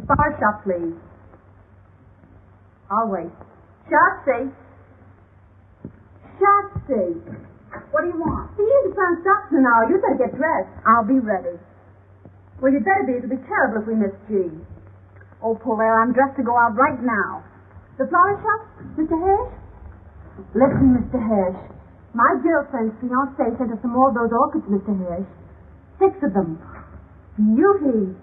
The flower shop, please. I'll wait. Schatzi. Schatzi. What do you want? He needs to find socks an hour. You'd better get dressed. I'll be ready. Well, you'd better be. It'll be terrible if we miss G. Oh, Polaire, I'm dressed to go out right now. The flower shop? Mr. Hirsch? Listen, Mr. Hirsch. My girlfriend's fiancé sent us some more of those orchids, Mr. Hirsch. 6 of them. Beauty.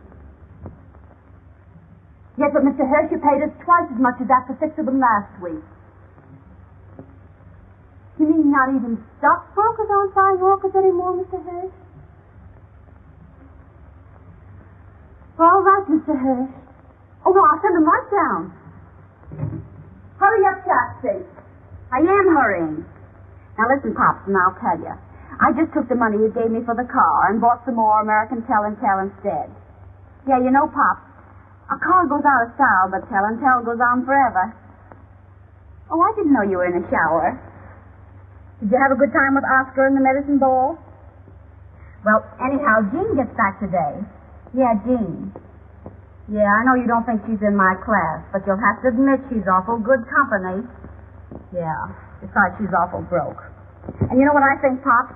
Yes, but Mr. Hirsch, you paid us twice as much as that for 6 of them last week. You mean not even stockbrokers aren't buying orchids anymore, Mr. Hirsch? All right, Mr. Hirsch. Oh, no, I'll send them right down. Hurry up, Schatzi. I am hurrying. Now listen, Pops, and I'll tell you. I just took the money you gave me for the car and bought some more American Tell and Tell instead. Yeah, you know, Pops, a car goes out of style, but Tell and Tell goes on forever. Oh, I didn't know you were in the shower. Did you have a good time with Oscar and the medicine ball? Well, anyhow, Jean gets back today. Yeah, Jean. Yeah, I know you don't think she's in my class, but you'll have to admit she's awful good company. Yeah, besides she's awful broke. And you know what I think, Pops?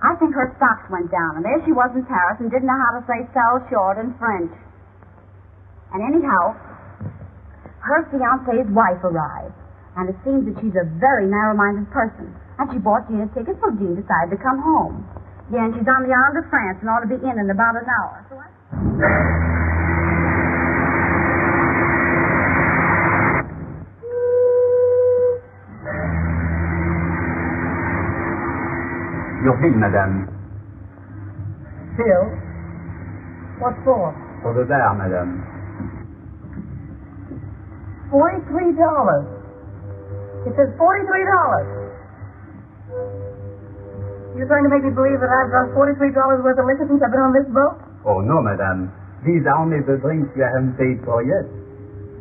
I think her stocks went down, and there she was in Paris and didn't know how to say "sell short" in French. And anyhow, her fiancé's wife arrived, and it seems that she's a very narrow-minded person. And she bought Jean a ticket, so Jean decided to come home. Yeah, and she's on the Isle de France and ought to be in about an hour. So Your bill, madame. Bill? What for? For the bar, madame. $43. It says $43. You're going to make me believe that I've drunk $43 worth of liquor since I've been on this boat? Oh, no, madame. These are only the drinks you haven't paid for yet.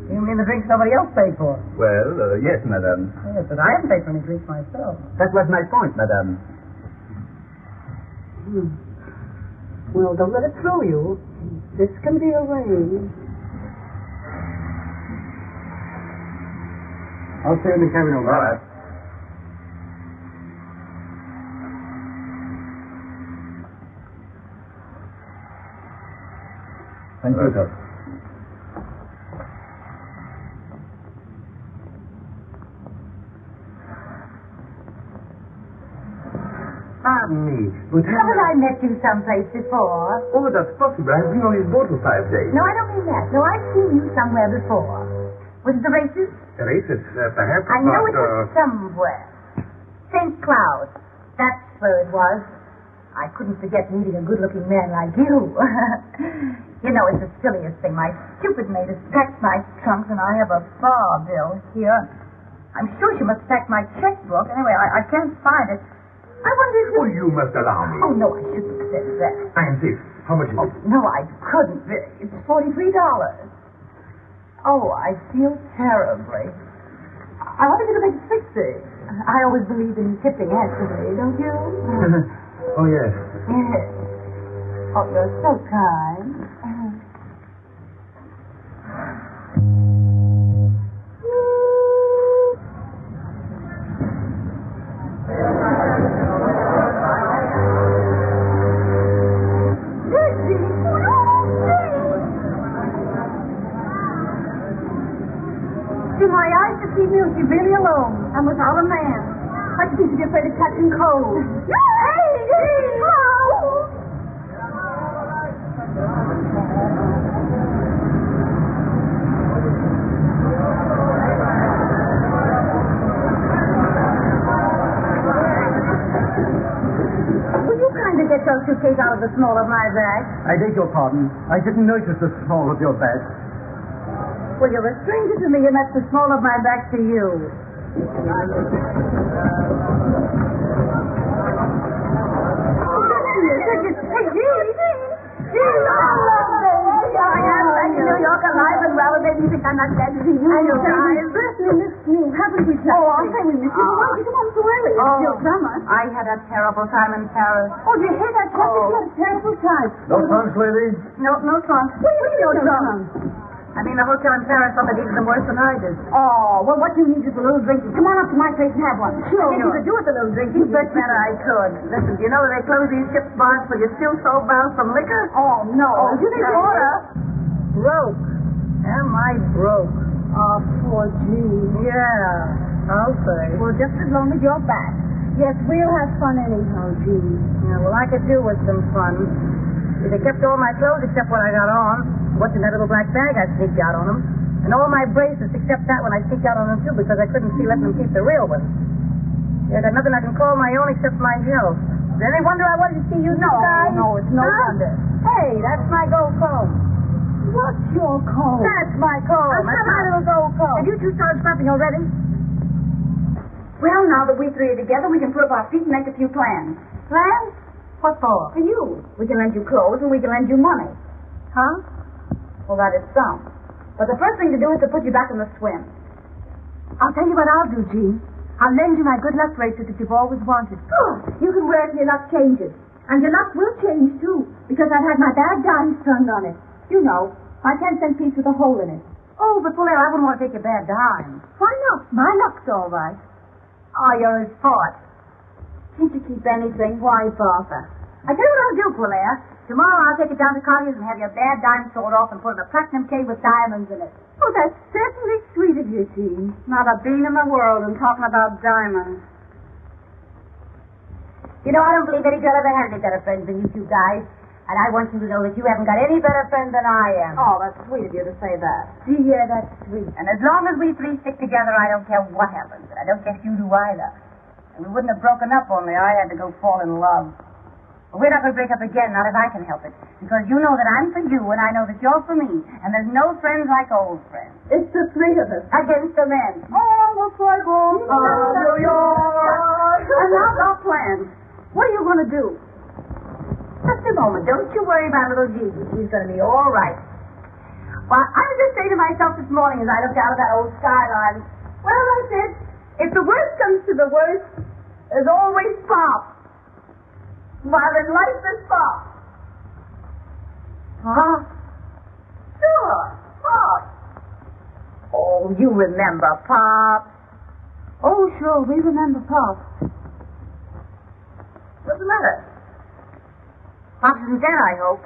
You mean the drinks somebody else paid for? Well, yes, madame. Yes, but I haven't paid for any drinks myself. That was my point, madame. Well, don't let it throw you. This can be arranged. I'll stay in the cabin over there. All right. Thank you, sir. Pardon me, but Haven't I met you someplace before? oh, that's possible. I've been on his boat for 5 days. No, I don't mean that. No, I've seen you somewhere before. Was it the races? Races, perhaps. I know but, it was somewhere. St. Cloud. That's where it was. I couldn't forget meeting a good-looking man like you. You know, it's the silliest thing. My stupid maid has packed my trunks, and I have a bar bill here. I'm sure she must pack my checkbook. Anyway, I can't find it. I wonder if you... Oh, you must allow me. Oh, no, I shouldn't have said that. I insist. How much is it? No, I couldn't. It's $43. Oh, I feel terribly. I wonder if you could make it 60. I always believe in tipping handsomely, don't you? Oh, yes. Yes. Oh, you're so kind. Do my eyes deceive me, or is she really alone and without a man? I seem to be afraid of catching cold. Hey! Oh! Will you kindly get your suitcase out of the small of my bag? I beg your pardon. I didn't notice the small of your bag. Well, you're a stranger to me, and that's the small of my back to you. Hey, Jean! I am back in New York alive and well, and maybe you think I'm not glad to see you. I know, guys. You missed me, haven't we, Schatze? Oh, I'll say we missed you. Why did you come so early? It's still summer. I had a terrible time in Paris. Oh, did you hear that, Schatze? You had a terrible time. No trunks, lady? No trunks. What do you mean, no trunks? I mean, the hotel in Paris only needed them worse than I did. Oh, well, what you need is a little drinking. Come on up to my place and have one. Sure. I guess you could do with a little drinking. You bet I could. Listen, do you know that they close these ship's bars for you're still so bound from liquor? Oh, no. Oh, you think Laura? Broke. Am I broke? Oh, poor Jean. Yeah, I'll say. Well, just as long as you're back. Yes, we'll have fun anyhow, Jean. Yeah, well, I could do with some fun. If they kept all my clothes except what I got on. What's in that little black bag I sneaked out on them. And all my bracelets except that one I sneaked out on them, too, because I couldn't see letting them keep the real one. Yeah, I got nothing I can call my own except myself. Is there any wonder I wanted to see you guys? No, it's no wonder. Hey, that's my gold comb. What's your comb? That's my comb. That's my little gold comb. Have you two started scrapping already? Well, now that we three are together, we can put up our feet and make a few plans. Plans? What for? For you. We can lend you clothes and we can lend you money. Huh? Well, that is some. But the first thing to do is to put you back in the swim. I'll tell you what I'll do, Jean. I'll lend you my good luck bracelet that you've always wanted. Good. You can wear it till your luck changes. And your luck will change, too, because I've had my bad dime strung on it. You know, my 10-cent piece with a hole in it. Oh, but Polaire, I wouldn't want to take your bad dime. Why not? My luck's all right. Oh, you're his sport. Can't you keep anything? Why bother? I tell you what I'll do, Polaire. Tomorrow I'll take it down to Conti's and have your bad dime sold off and put in a platinum cave with diamonds in it. Oh, that's certainly sweet of you, Jean. Not a bean in the world and talking about diamonds. You know, I don't believe any girl ever had any better friends than you two guys. And I want you to know that you haven't got any better friend than I am. Oh, that's sweet of you to say that. Yeah, that's sweet. And as long as we three stick together, I don't care what happens. I don't guess you do either. And we wouldn't have broken up only I had to go fall in love. But we're not going to break up again, not if I can help it. Because you know that I'm for you, and I know that you're for me. And there's no friends like old friends. It's the three of us. Against the men. Oh, looks like home. And now our plans. What are you going to do? Just a moment. Don't you worry about little Gigi. She's going to be all right. Well, I was just saying to myself this morning as I looked out of that old skyline, well, I said, if the worst comes to the worst, there's always Pop. While in life is Pop. Huh? Sure, Pop. Oh, you remember Pop. Oh, sure, we remember Pop. What's the matter? Pop isn't dead, I hope.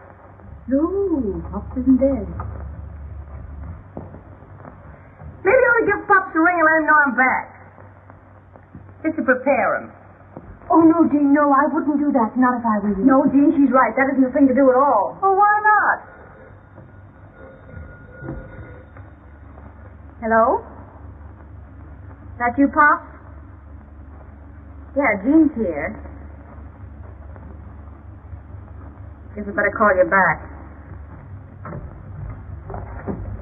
No, Pop isn't dead. Maybe I ought to give Pops a ring and let him know I'm back. Just to prepare him. Oh, no, Jean, no, I wouldn't do that. Not if I were you. No, Jean, she's right. That isn't the thing to do at all. Well, why not? Hello? That you, Pop? Yeah, Jean's here. Guess I better call you back.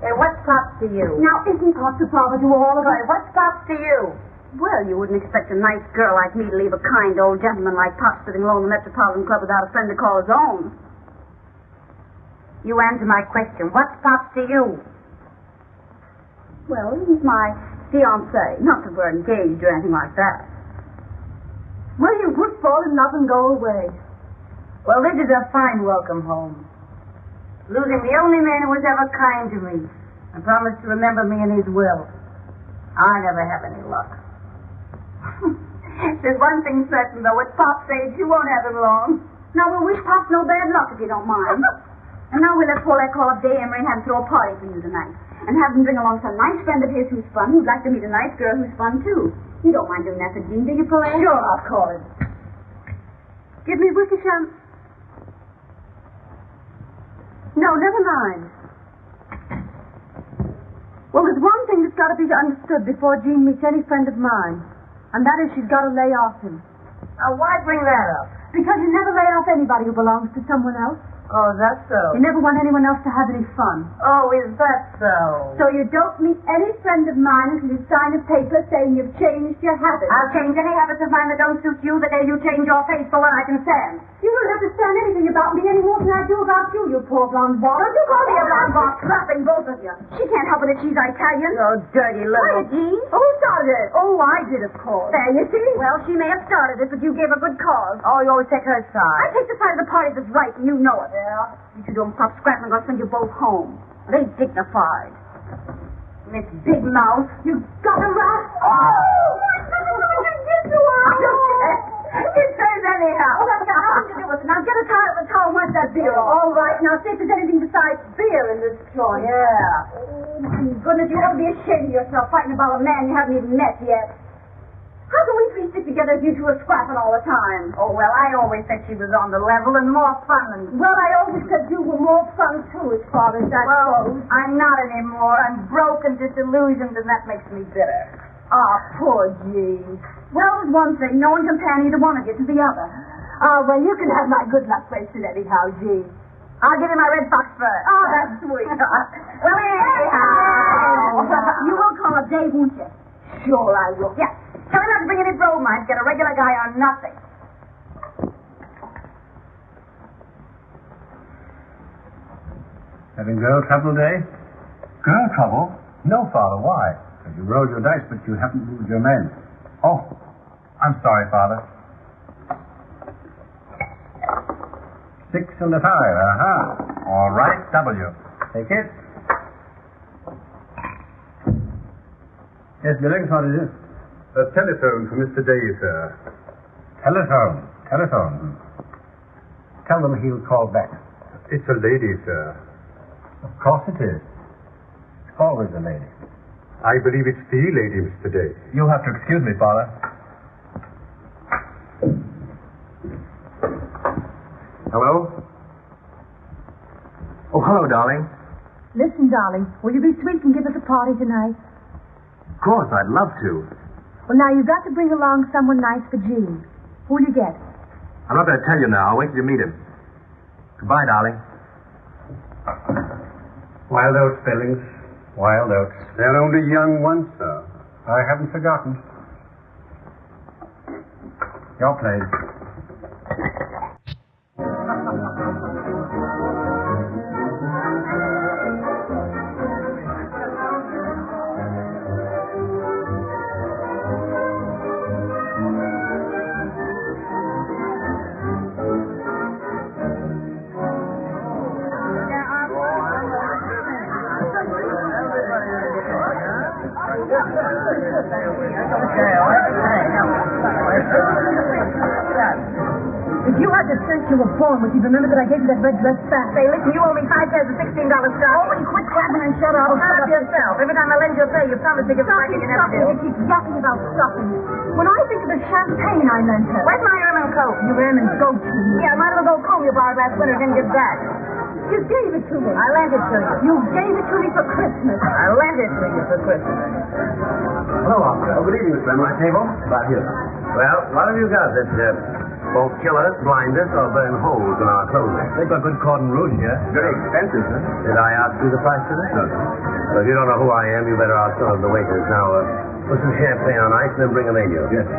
Hey, what's Pops to you? Now, isn't Pop the father to all of us? Hey, what's Pops to you? Well, you wouldn't expect a nice girl like me to leave a kind old gentleman like Pop sitting alone in the Metropolitan Club without a friend to call his own. You answer my question. What's Pops to you? Well, he's my fiancé. Not that we're engaged or anything like that. Well, you would fall in love and go away. Well, this is a fine welcome home. Losing the only man who was ever kind to me and promised to remember me in his will. I never have any luck. There's one thing certain, though. With Pop's age, you won't have him long. Now, we'll wish Pop no bad luck, if you don't mind. And now we'll let Polaire call up Dey Emery and have him throw a party for you tonight. And have him bring along some nice friend of his who's fun, who'd like to meet a nice girl who's fun, too. You don't mind doing that for Jean, do you, Polaire? Sure, I'll call him. Give me Wickersham. No, never mind. Well, there's one thing that's got to be understood before Jean meets any friend of mine, and that is she's got to lay off him. Now, why bring that up? Because you never lay off anybody who belongs to someone else. Oh, that's so. You never want anyone else to have any fun. Oh, is that so? So you don't meet any friend of mine until you sign a paper saying you've changed your habits. I'll change any habits of mine that don't suit you the day you change your face for what I can stand. You don't understand anything about me any more than I do about you, you poor blonde ball. Don't you call me a blonde ball, slapping both of you. She can't help it if she's Italian. Oh, dirty little... Quiet, Jean. Who started it? Oh, I did, of course. There, you see? Well, she may have started it, but you gave a good cause. Oh, you always take her side. I take the side of the party that's right, and you know it. Yeah? If you don't stop scrapping, I'll send you both home. It ain't dignified. Miss Big Mouth. You got a rat? Oh! What did you do? It says anyhow. Oh, that's got nothing to do with it. Now get a tie up the towel and wipe that beer off. All right. Now see if there's anything besides beer in this joint. Yeah. Oh, my goodness, you ought to be ashamed of yourself fighting about a man you haven't even met yet. How can we three stick together if you two are scrapping all the time? Oh, well, I always said she was on the level and more fun than... Well, I always said you were more fun, too, as far as that goes. I'm not anymore. I'm broke and disillusioned, and that makes me bitter. Ah, poor Jean. Well, there's one thing. No one can pan either one of you to the other. Oh, well, you can have my good luck bracelet anyhow, Jean. I'll give you my red fox fur. Oh, that's sweet. Well, anyhow. You will call up Dave, won't you? Sure I will. Yeah. Tell him not to bring any bromides. Get a regular guy on nothing. Having girl trouble, Day? Girl trouble? No, Father. Why? Because you rolled your dice, but you haven't moved your men. Oh, I'm sorry, Father. 6 and a 5. Aha. All right, W. Take it. Yes, Bellings, what is it? A telephone for Mr. Dey, sir. Telephone. Tell them he'll call back. It's a lady, sir. Of course it is. It's always a lady. I believe it's the lady, Mr. Dey. You'll have to excuse me, Father. Hello? Oh, hello, darling. Listen, darling, will you be sweet and give us a party tonight? Of course, I'd love to. Well, now, you've got to bring along someone nice for Jean. Who'll you get? I'm not going to tell you now. I'll wait till you meet him. Goodbye, darling. Wild oats, Bellings. Wild oats. They're only young ones, sir. I haven't forgotten. Your place. If you had the sense you were born with, you'd remember that I gave you that red dress back. Say, listen, you owe me 5 pairs of $16 stock. Oh, and quit clapping and shut up. Shut up yourself. Every time I lend you a pair, you promise to give it back and you never do. You keep yapping about stuffing. When I think of the champagne I lent her. Where's my ermine coat? Your ermine goat to me. Yeah, my little gold comb you borrowed last winter didn't get back. You gave it to me. I lent it to you. You gave it to me for Christmas. I lent it to you for Christmas. Hello, Oscar. Oh, good evening, Slim. My table? About here. Well, what have you got that both kill us, blind us, or burn holes in our clothing? They've got good cordon rouge here. Very expensive, sir. Did I ask you the price of it? No. Well, if you don't know who I am, you better ask some of the waiters. Now, put some champagne on ice and then bring them in, you. Yes.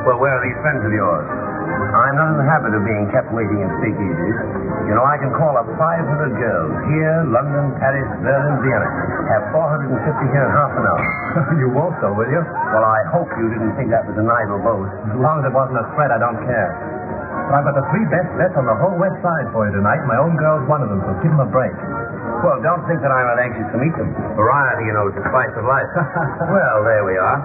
Well, where are these friends of yours? I'm not in the habit of being kept waiting in speakeasies. You know, I can call up 500 girls here, London, Paris, Berlin, Vienna. Have 450 here in half an hour. You won't, though, will you? Well, I hope you didn't think that was an idle boast. As long as it wasn't a threat, I don't care. But I've got the 3 best bets on the whole West Side for you tonight. My own girl's one of them, so give them a break. Well, don't think that I'm not anxious to meet them. Variety, you know, is the spice of life. Well, there we are.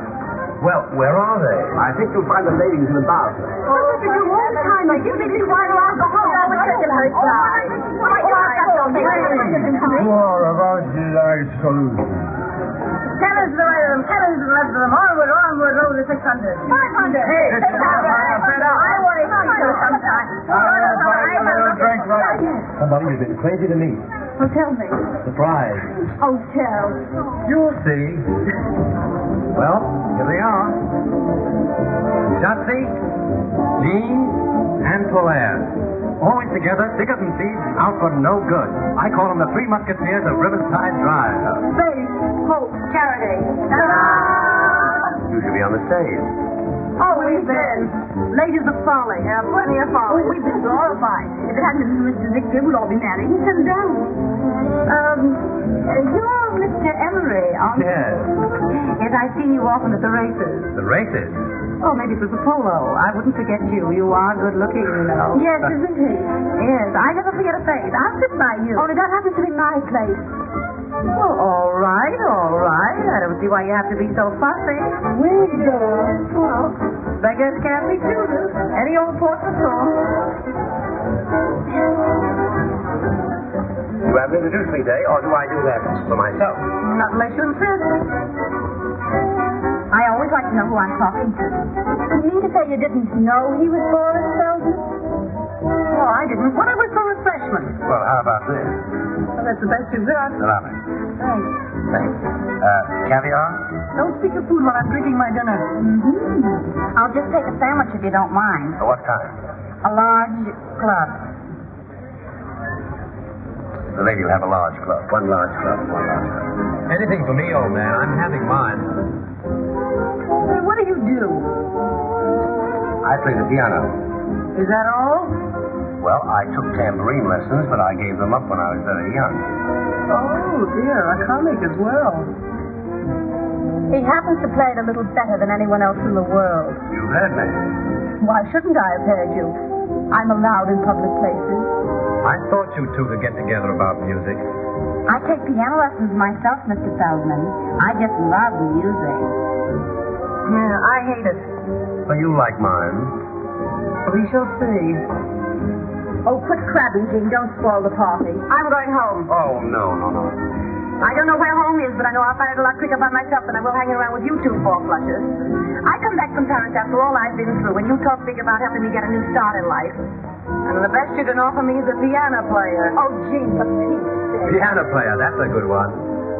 Well, where are they? I think you'll find the ladies in the bar. What did you do all the time? Like, you think you want to alcohol? I was taking her side. Tell us the right of them, tell us the left of them. Onward, over the 600. 500. Hey, I want to see you sometime. Somebody you've been crazy to meet. Well, tell me. Surprise. Oh, tell. You'll see. Well, here they are. Schatzi, Jean, and Polaire. Always together, thicker than thieves, out for no good. I call them the 3 Musketeers of Riverside Drive. Faith, hope, charity. You should be on the stage. Oh, we've been. Ladies of folly. Plenty of folly. Oh, we've been glorified. If it hadn't been for Mr. Ziegler, we'd all be married and settled down. You're Mr. Emery, aren't you? Yes. Yes, I've seen you often at the races. The races? Oh, maybe it was the polo. I wouldn't forget you. You are good looking, you know. Yes, isn't he? Yes. I never forget a face. I'll sit by you. Only that happens to be my place. Well, all right, all right. I don't see why you have to be so fussy. Well, Beggars can't be choosers. Any old port for song. You have introduced me, Day, or do I do that for myself? Not unless you insist. I always like to know who I'm talking to. You mean to say you didn't know he was Boris Feldman? Oh, I didn't. What I was for refreshment. Well, how about this? Well, that's the best you've got. Allow me. Thanks. Thanks. Caviar? Don't speak of food while I'm drinking my dinner. Mm-hmm. I'll just take a sandwich if you don't mind. What kind? A large club. The lady will have a large club. One large club. Anything for me, old man. I'm having mine. Hey, what do you do? I play the piano. Is that all? Well, I took tambourine lessons, but I gave them up when I was very young. Oh, dear, a comic as well. He happens to play it a little better than anyone else in the world. You heard me. Why shouldn't I have heard you? I'm allowed in public places. I thought you two could get together about music. I take piano lessons myself, Mr. Feldman. I just love music. Yeah, I hate it. Well, you like mine. We shall see. Oh, quit crabbing, Jean. Don't spoil the party. I'm going home. Oh, no. I don't know where home is, but I know I'll find it a lot quicker by myself than I will hanging around with you two four-flushers. I come back from Paris after all I've been through, and you talk big about helping me get a new start in life. And the best you can offer me is a piano player. Oh, Jean, for Pete's sake. Piano player, that's a good one.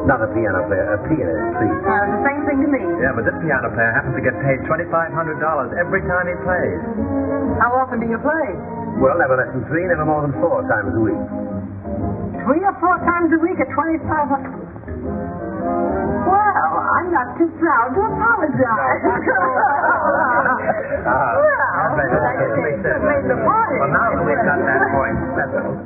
Not a piano player, a pianist, please. It's the same thing to me. Yeah, but this piano player happens to get paid $2,500 every time he plays. How often do you play? Well, never less than 3, never more than 4 times a week. 3 or 4 times a week at $2,500. Well, I'm not too proud to apologize. Made the party. Well, now that we've got that point settled.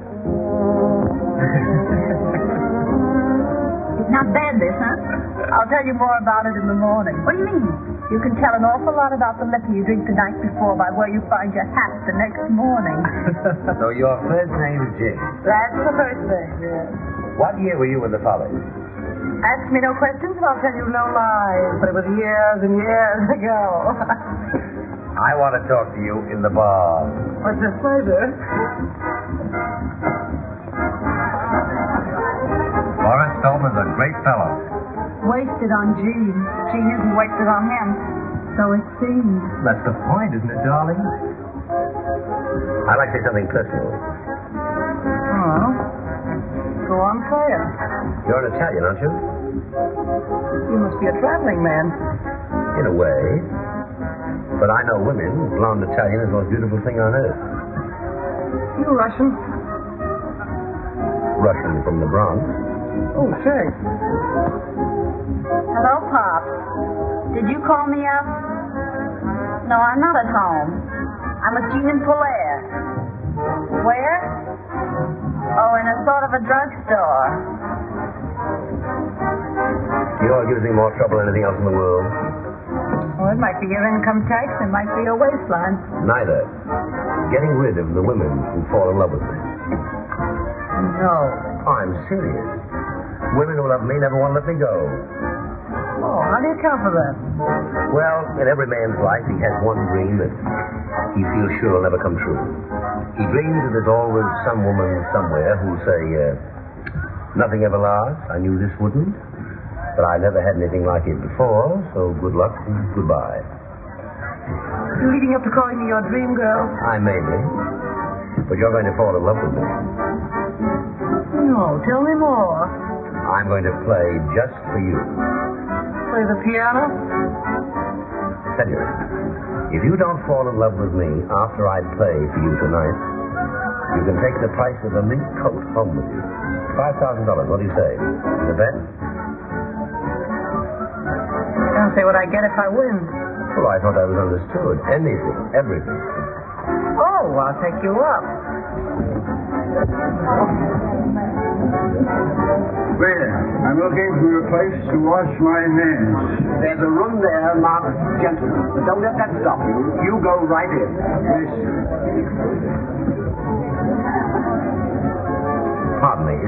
It's not bad, this, huh? I'll tell you more about it in the morning. What do you mean? You can tell an awful lot about the liquor you drink the night before by where you find your hat the next morning. So your first name is Jane. That's the first thing, yeah. What year were you in the Follies? Ask me no questions and I'll tell you no lies. But it was years and years ago. I want to talk to you in the bar. What's your pleasure? Boris Feldman's a great fellow. Wasted on Jean. Jean isn't wasted on him. So it seems. That's the point, isn't it, darling? I'd like to say something personal. Oh. Go on, say it. You're an Italian, aren't you? You must be a traveling man. In a way. But I know women. Blonde Italian is the most beautiful thing on earth. You Russian? Russian from the Bronx. Oh, say. Hello, Pop. Did you call me up? No, I'm not at home. I'm with Jean and Polaire. Where? Oh, in a sort of a drugstore. You know what gives me more trouble than anything else in the world? Well, it might be your income tax. It might be your waistline. Neither. Getting rid of the women who fall in love with me. No. I'm serious. Women who love me never want to let me go. Oh, how do you account for that? Well, in every man's life, he has one dream that he feels sure will never come true. He dreams that there's always some woman somewhere who'll say, nothing ever lasts. I knew this wouldn't. But I never had anything like it before, so good luck and goodbye. You leading up to calling me your dream girl? I may be. But you're going to fall in love with me. No, tell me more. I'm going to play just for you. Play the piano? Senor, if you don't fall in love with me after I play for you tonight, you can take the price of a mink coat home with you. $5,000. What do you say? The bet? Can't say what I get if I win. Well, I thought that was understood. Anything, everything. Oh, I'll take you up. Waiter, I'm looking for a place to wash my hands. There's a room there marked gentlemen, but don't let that stop you. You go right in. Yes, sir.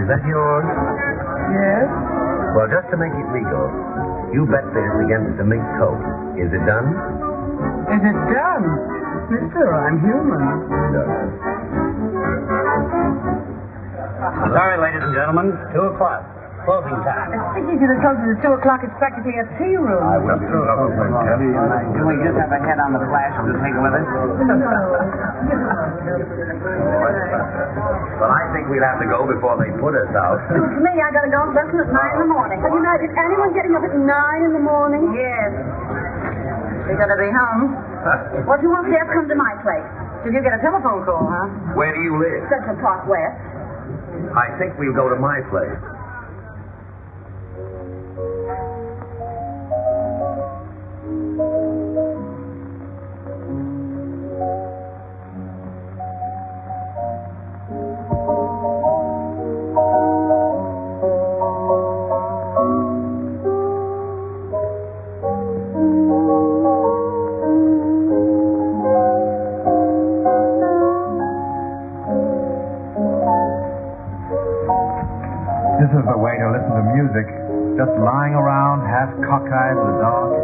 that yours? Yes? Well, just to make it legal, you bet this against the mink coat. Is it done? Is it done? Mister, I'm human. Sorry, ladies and gentlemen. 2 o'clock. Closing time. It's speakeasy that closes at 2 o'clock. It's practically a tea room. I will be trouble with you. Do we just have a head on the flash to take with us? Well, I think we'll have to go before they put us out. To me, I gotta go lesson at 9 in the morning. Can you imagine anyone getting up at 9 in the morning? Yes. We gotta be home. Well, if you won't dare come to my place. Did you get a telephone call, huh? Where do you live? Central Park West. I think we'll go to my place. This is the way to listen to music. Just lying around, half cockeyed in the dark.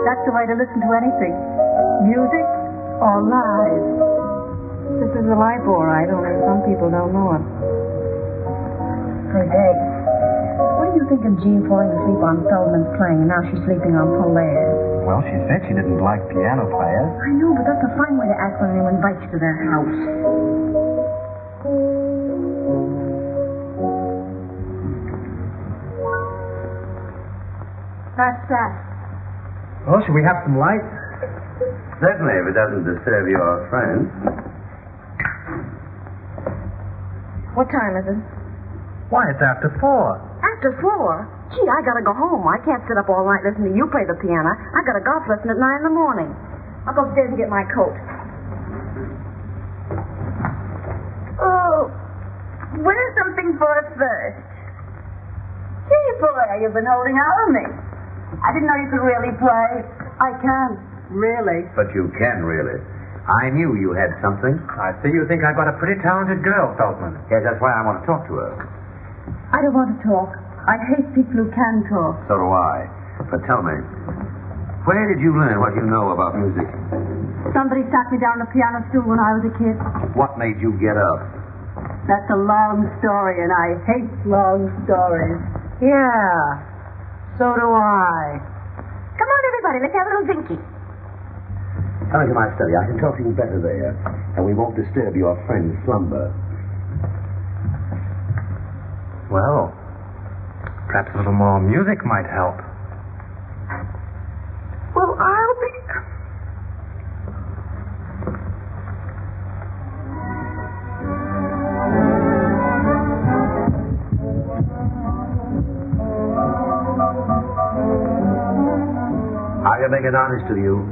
That's the way to listen to anything. Music or lies. This is a life, all right, only some people don't know it. Hey, Dey, what do you think of Jean falling asleep on Feldman's playing and now she's sleeping on Polaire? Well, she said she didn't like piano players. I know, but that's a fine way to act when anyone invites you to their house. That's that. Oh, should we have some light? Certainly, if it doesn't disturb your friend. What time is it? Why, it's after 4. After 4? Gee, I gotta go home. I can't sit up all night listening to you play the piano. I got a golf lesson at 9 in the morning. I'll go upstairs and get my coat. Oh, wear something for us first. Gee, Polaire, you've been holding out on me. I didn't know you could really play. I can, really. But you can, really. I knew you had something. I see you think I've got a pretty talented girl, Feldman. Yes, that's why I want to talk to her. I don't want to talk. I hate people who can talk. So do I. But tell me, where did you learn what you know about music? Somebody sat me down on the piano stool when I was a kid. What made you get up? That's a long story, and I hate long stories. Yeah. So do I. Come on, everybody. Let's have a little drinky. Come into my study. I can talk to you better there, and we won't disturb your friend's slumber. Well, perhaps a little more music might help. Well, I'll be... I can make an honest to you.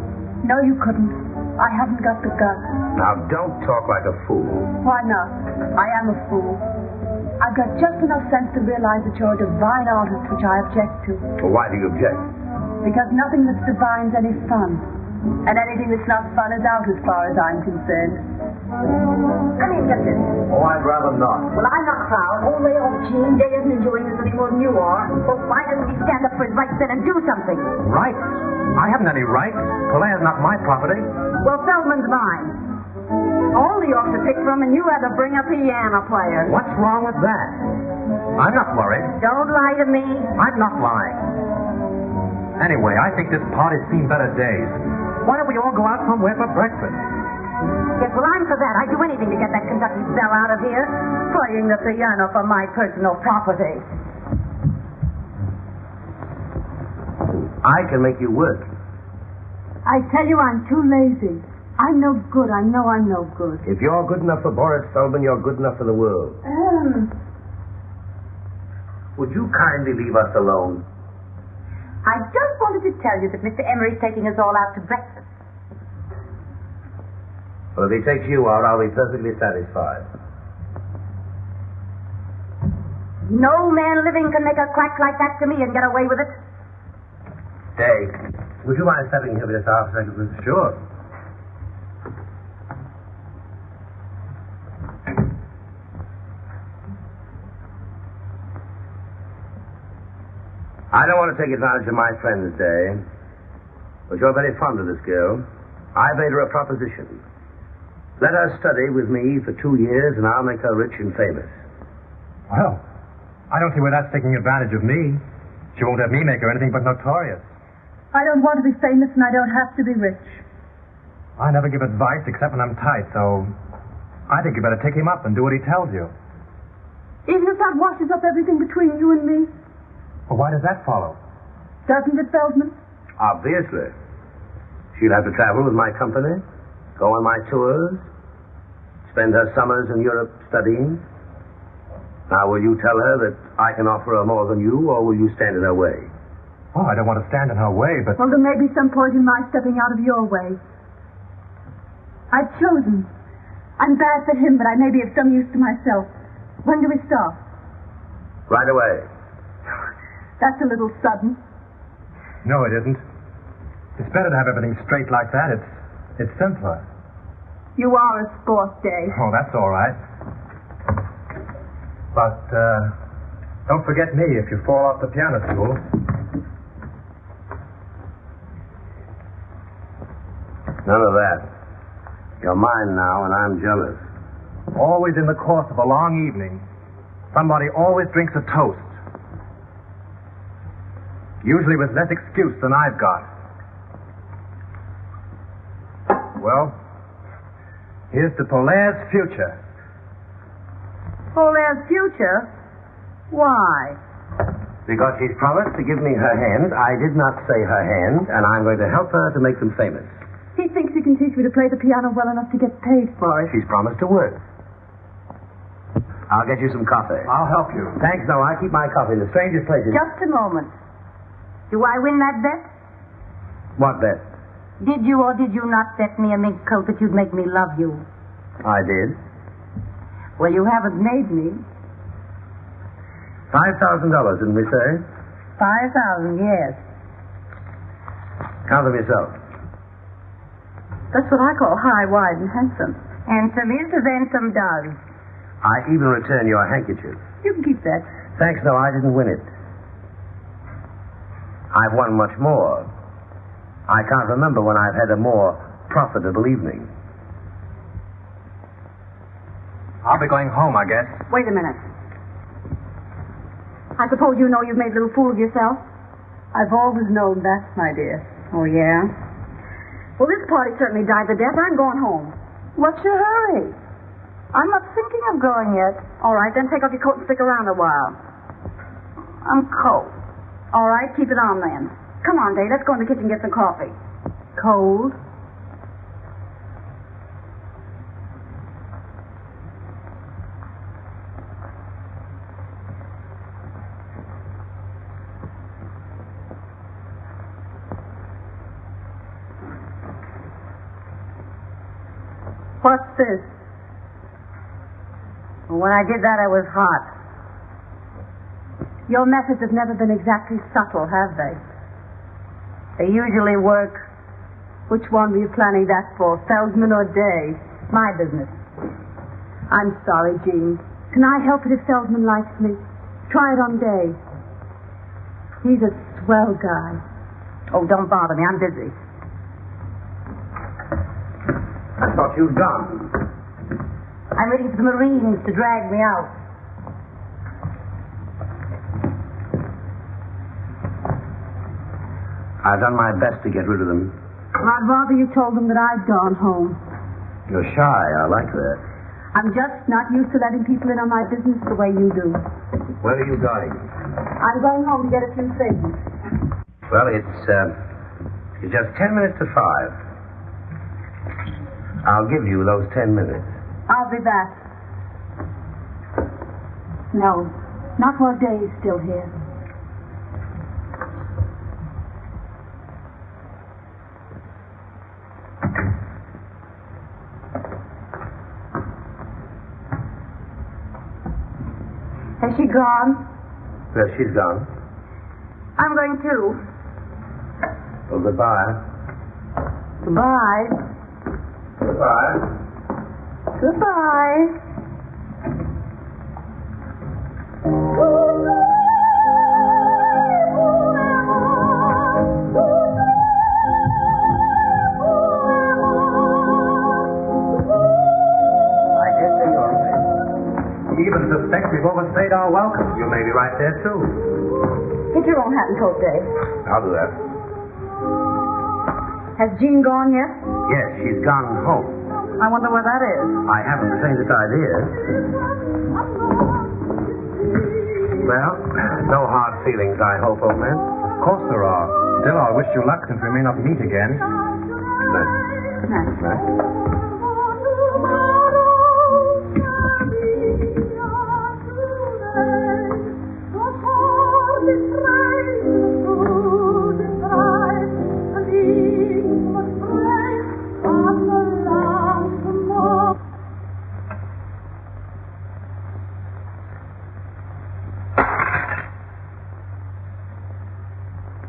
No, you couldn't. I haven't got the guts. Now, don't talk like a fool. Why not? I am a fool. I've got just enough sense to realize that you're a divine artist, which I object to. Well, why do you object? Because nothing that's divine's any fun. And anything that's not fun is out as far as I'm concerned. Come here, get this. Oh, I'd rather not. Well, I'm not proud. Only old Gene Dey isn't enjoying this any more than you are. Well, why doesn't he stand up for his rights then and do something? Rights? I haven't any rights. Polaire's not my property. Well, Feldman's mine. All the orchestra picked from, and you had to bring a piano player. What's wrong with that? I'm not worried. Don't lie to me. I'm not lying. Anyway, I think this party's seen better days. Why don't we all go out somewhere for breakfast? Yes, well, I'm for that. I'd do anything to get that Kentucky belle out of here. Playing the piano for my personal property. I can make you work. I tell you, I'm too lazy. I'm no good. I know I'm no good. If you're good enough for Boris Feldman, you're good enough for the world. Would you kindly leave us alone? I just wanted to tell you that Mr. Emery's taking us all out to breakfast. Well, if he takes you out, I'll be perfectly satisfied. No man living can make a crack like that to me and get away with it. Dey, would you mind stepping here for just half a second? Sure. I don't want to take advantage of my friend's day, but you're very fond of this girl. I made her a proposition. Let her study with me for 2 years, and I'll make her rich and famous. Well, I don't see where that's taking advantage of me. She won't have me make her anything but notorious. I don't want to be famous, and I don't have to be rich. I never give advice except when I'm tight, so I think you better take him up and do what he tells you. Even if that washes up everything between you and me? Well, why does that follow? Doesn't it, Feldman? Obviously. She'll have to travel with my company, go on my tours, spend her summers in Europe studying. Now, will you tell her that I can offer her more than you, or will you stand in her way? Oh, I don't want to stand in her way, but... Well, there may be some point in my stepping out of your way. I've chosen. I'm bad for him, but I may be of some use to myself. When do we start? Right away. That's a little sudden. No, it isn't. It's better to have everything straight like that. It's simpler. You are a sport, Dey. Oh, that's all right. But, don't forget me if you fall off the piano stool. None of that. You're mine now, and I'm jealous. Always in the course of a long evening, somebody always drinks a toast. Usually with less excuse than I've got. Well, here's to Polaire's future. Polaire's future? Why? Because she's promised to give me her hand. I did not say her hand, and I'm going to help her to make them famous. He thinks he can teach me to play the piano well enough to get paid for it. She's promised to work. I'll get you some coffee. I'll help you. Thanks, no, I keep my coffee in the strangest places. Just a moment. Do I win that bet? What bet? Did you or did you not bet me a mink coat that you'd make me love you? I did. Well, you haven't made me. $5,000, didn't we say? 5,000, yes. Count them yourself. That's what I call high, wide, and handsome. Handsome is as handsome does. I even return your handkerchief. You can keep that. Thanks, no, I didn't win it. I've won much more. I can't remember when I've had a more profitable evening. I'll be going home, I guess. Wait a minute. I suppose you know you've made a little fool of yourself? I've always known that, my dear. Oh, yeah? Well, this party certainly died the death. I'm going home. What's your hurry? I'm not thinking of going yet. All right, then take off your coat and stick around a while. I'm cold. All right, keep it on then. Come on, Dey, let's go in the kitchen and get some coffee. Cold? What's this? When I did that, I was hot. Your methods have never been exactly subtle, have they? They usually work. Which one were you planning that for, Feldman or Dey? My business. I'm sorry, Jean. Can I help it if Feldman likes me? Try it on Dey. He's a swell guy. Oh, don't bother me. I'm busy. I thought you'd gone. I'm waiting for the Marines to drag me out. I've done my best to get rid of them. I'd rather you told them that I'd gone home. You're shy. I like that. I'm just not used to letting people in on my business the way you do. Where are you going? I'm going home to get a few things. Well, it's just 10 minutes to 5. I'll give you those 10 minutes. I'll be back. No, not while Dey's still here. Has she gone? Yes, she's gone. I'm going too. Well, goodbye. Goodbye. Goodbye. Goodbye. Goodbye. even suspect we've overstayed our welcome. You may be right there, too. Get your own hat and coat, Dave. I'll do that. Has Jean gone yet? Yes, she's gone home. I wonder where that is. I haven't the faintest idea. Well, no hard feelings, I hope, old man. Of course there are. Still, I wish you luck since we may not meet again. Nice.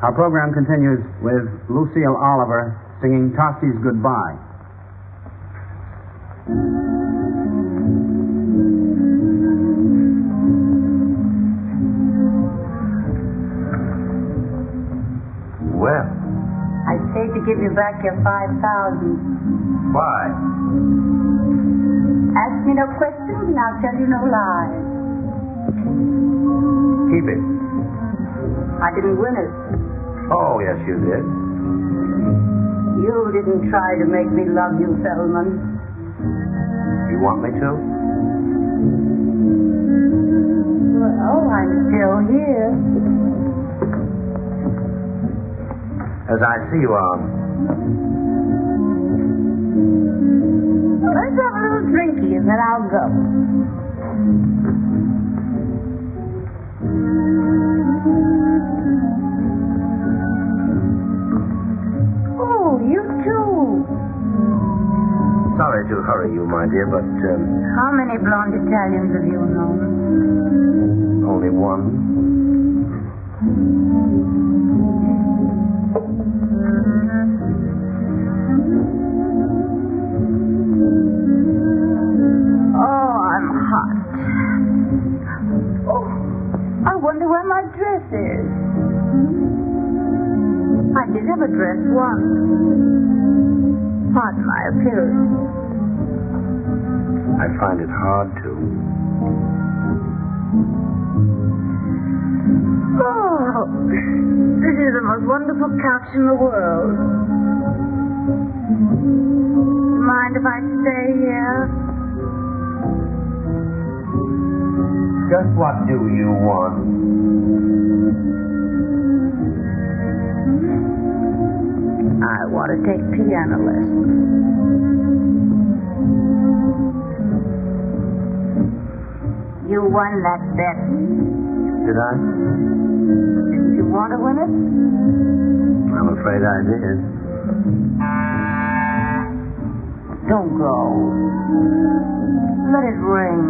Our program continues with Lucille Oliver singing Tossie's Goodbye. Well, I say to give you back your 5,000. why? Ask me no questions and I'll tell you no lies. Keep it. I didn't win it. Oh, yes, you did. You didn't try to make me love you, Feldman. You want me to? Well, I'm still here. As I see you are. Let's have a little drinky and then I'll go. Oh, you too. Sorry to hurry you, my dear, but How many blonde Italians have you known? only one. Oh, I'm hot. Oh, I wonder where my dress is. I did have a dress once. Pardon my appearance. I find it hard to. Oh, this is the most wonderful couch in the world. Mind if I stay here? Just what do you want? I want to take piano lessons. You won that bet. Did I? Didn't you want to win it? I'm afraid I did. Don't go. Let it ring.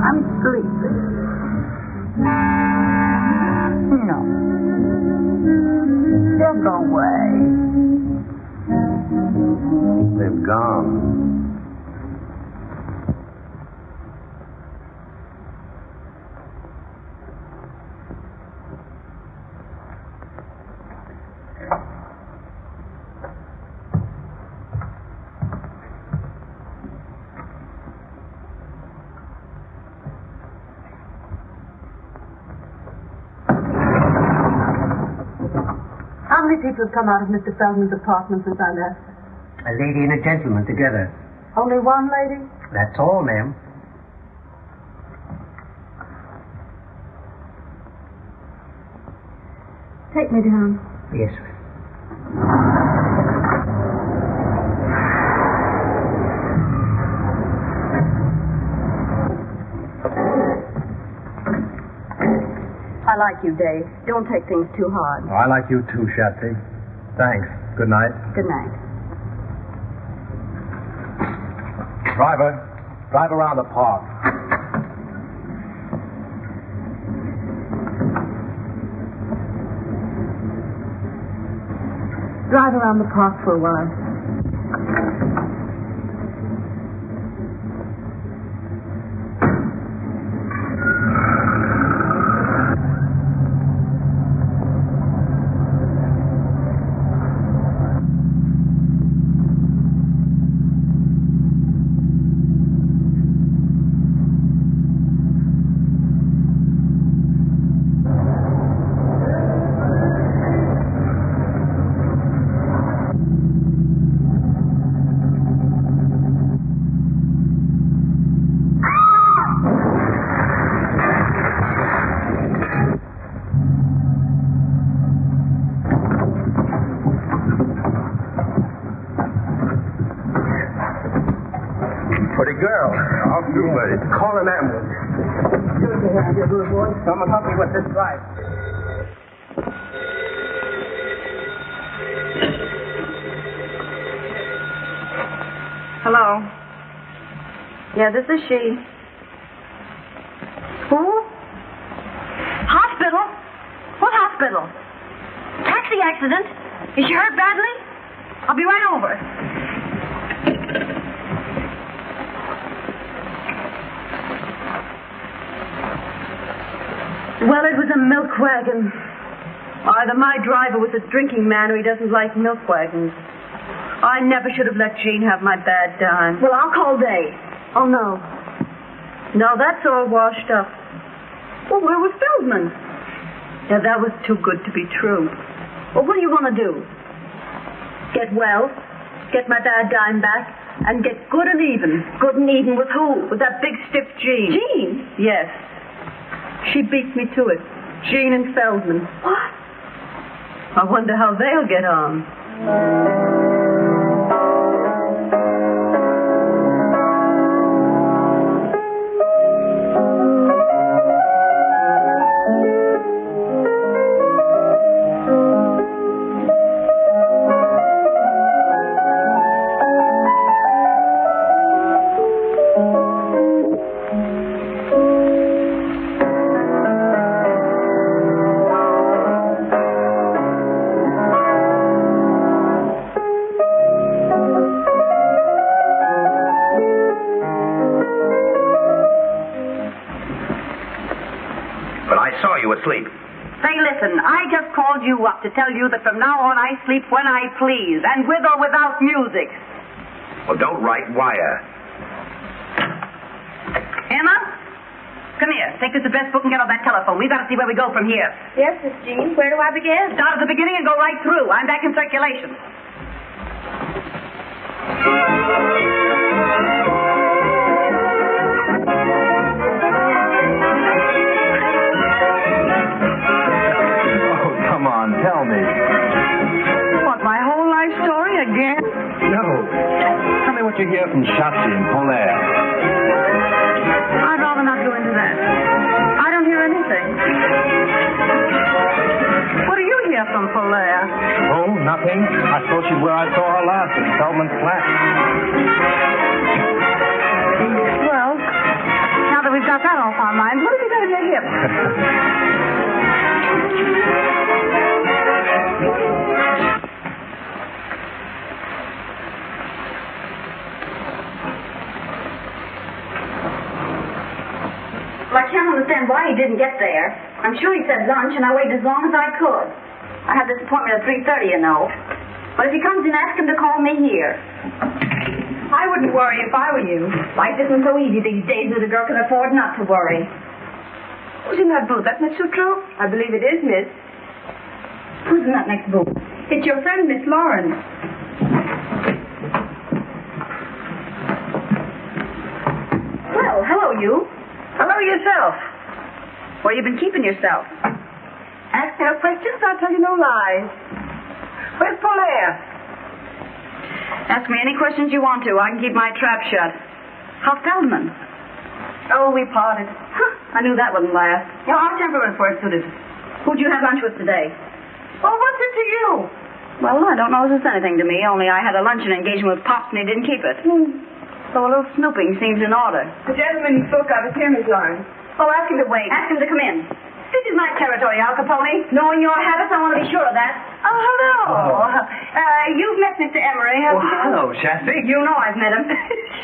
I'm sleepy. No. They'll go away. They've gone. How many people have come out of Mr. Feldman's apartment since I left? A lady and a gentleman together. Only one lady? That's all, ma'am. Take me down. Yes, sir. I like you, Dave. Don't take things too hard. Oh, I like you too, Schatzi. Thanks. Good night. Good night. Driver, drive around the park. Drive around the park for a while. Pretty girl. I'll do, buddy. Call an ambulance. Give it to him, you little boy. Someone help me with this drive. Hello. Yeah, this is she. Who? Hospital? What hospital? Taxi accident? Is she hurt badly? I'll be right over. Well, it was a milk wagon. Either my driver was a drinking man or he doesn't like milk wagons. I never should have let Jean have my bad dime. Well, I'll call Dey. Oh, no. No, that's all washed up. Well, where was Feldman? Yeah, that was too good to be true. Well, what do you want to do? Get well, get my bad dime back, and get good and even. Good and even with who? With that big stiff Jean. Jean? Yes. She beat me to it. Jean and Feldman. What? I wonder how they'll get on. Sleep. Say, listen, I just called you up to tell you that from now on I sleep when I please, and with or without music. Well, don't write wire. Emma? Come here. Take this address book and get on that telephone. We've got to see where we go from here. Yes, Miss Jean. Where do I begin? Start at the beginning and go right through. I'm back in circulation. Tell me. What, my whole life story again? No. Tell me what you hear from Schatzi and Polaire. I'd rather not go into that. I don't hear anything. What do you hear from Polaire? Oh, nothing. I thought she's where I saw her last, at Feldman's flat. Well, now that we've got that off our minds, what are we going to do here? Well, I can't understand why he didn't get there. I'm sure he said lunch, and I waited as long as I could. I had this appointment at 3:30, you know. But if he comes in, ask him to call me here. I wouldn't worry if I were you. Life isn't so easy these days that a girl can afford not to worry. Who's in that booth? That Miss Sutro? I believe it is, Miss. Who's in that next booth? It's your friend, Miss Lawrence. Well, hello, you. Hello yourself. Where you been keeping yourself? Ask no questions, I'll tell you no lies. Where's Polaire? Ask me any questions you want to. I can keep my trap shut. How's Feldman? Oh, we parted. Huh, I knew that wouldn't last. Your our temperament for it suited. Who'd you have lunch with today? Well, what's it to you? Well, I don't know if it's anything to me, only I had a luncheon engagement with Pops and he didn't keep it. So a little snooping seems in order. The gentleman you spoke of is here, Miss Lawrence. Oh, ask him to wait. Ask him to come in. This is my territory, Al Capone. Knowing your habits, I want to be sure of that. Oh, hello. You've met Mr. Emery, haven't you? Hello, Schatzi. You know I've met him.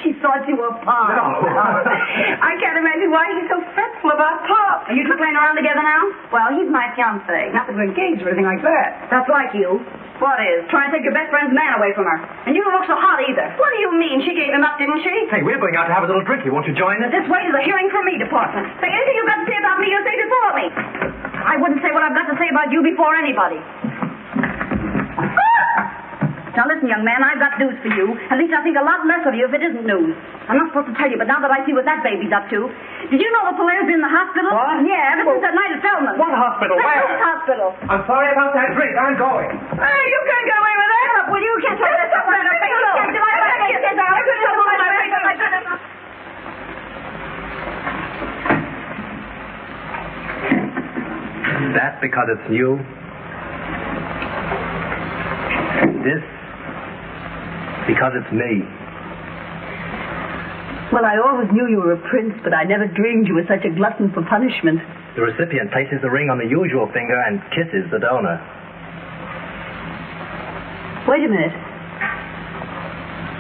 She thought you were Pop. No. I can't imagine why he's so fretful about Pop. Are you two playing around together now? Well, he's my fiancé. Not that we're engaged or anything like that. That's like you. What is? Trying to take your best friend's man away from her. And you don't look so hot either. What do you mean? She gave him up, didn't she? Hey, we're going out to have a little drink. Won't you join us? This way to the hearing from me department. Say anything you've got to say about me, you say before me. I wouldn't say what I've got to say about you before anybody. Now listen, young man, I've got news for you. At least I think a lot less of you if it isn't news. I'm not supposed to tell you, but now that I see what that baby's up to. Did you know the Polaire's been in the hospital? What? Yeah, ever since that night at Feldman. What hospital? The Where? Health hospital. I'm sorry about that drink. I'm going. Hey, you can't get away with that. Will you get something? because it's new. This, because it's me. Well, I always knew you were a prince, but I never dreamed you were such a glutton for punishment. The recipient places the ring on the usual finger and kisses the donor. Wait a minute.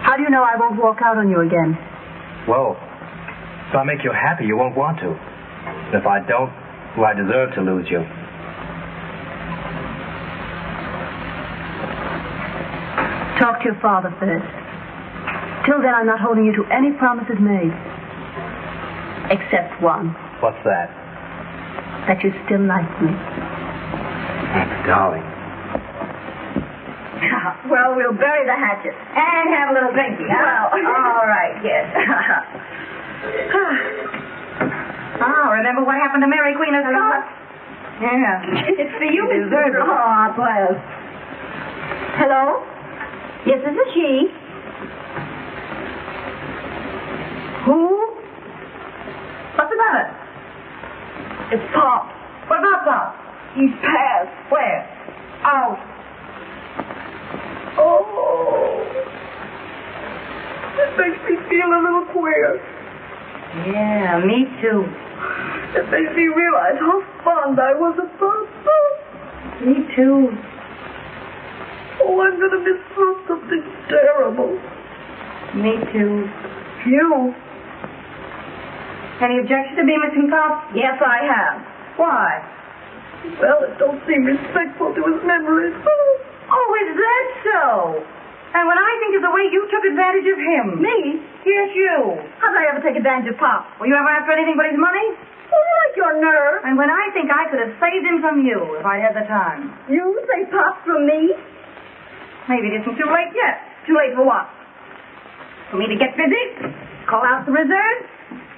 How do you know I won't walk out on you again? Whoa. If I make you happy, you won't want to. And if I don't, well, I deserve to lose you. Talk to your father first. Till then, I'm not holding you to any promises made. Except one. What's that? That you still like me. Darling. Well, we'll bury the hatchet and have a little drinky, huh? Well, all right, yes. Remember what happened to Mary Queen of Scots? Yeah. It's for you, Miss Beavers. Oh, well. Hello? Yes, this is she. Who? What's the matter? It's Pop. What about Pop? He's passed. Where? Out. Oh. It makes me feel a little queer. Yeah, me too. It makes me realize how fond I was of Pop. Me too. Oh, I'm going to miss something terrible. Me too. You? Any objection to me missing Pop? Yes, I have. Why? Well, it don't seem respectful to his memory. Oh, is that so? And when I think of the way you took advantage of him. Me? Yes, you. How did I ever take advantage of Pop? Were you ever after anything but his money? Oh, you like your nerve. And when I think I could have saved him from you if I'd had the time. You saved Pop from me? Maybe it isn't too late yet. Too late for what? For me to get busy, call out the reserves,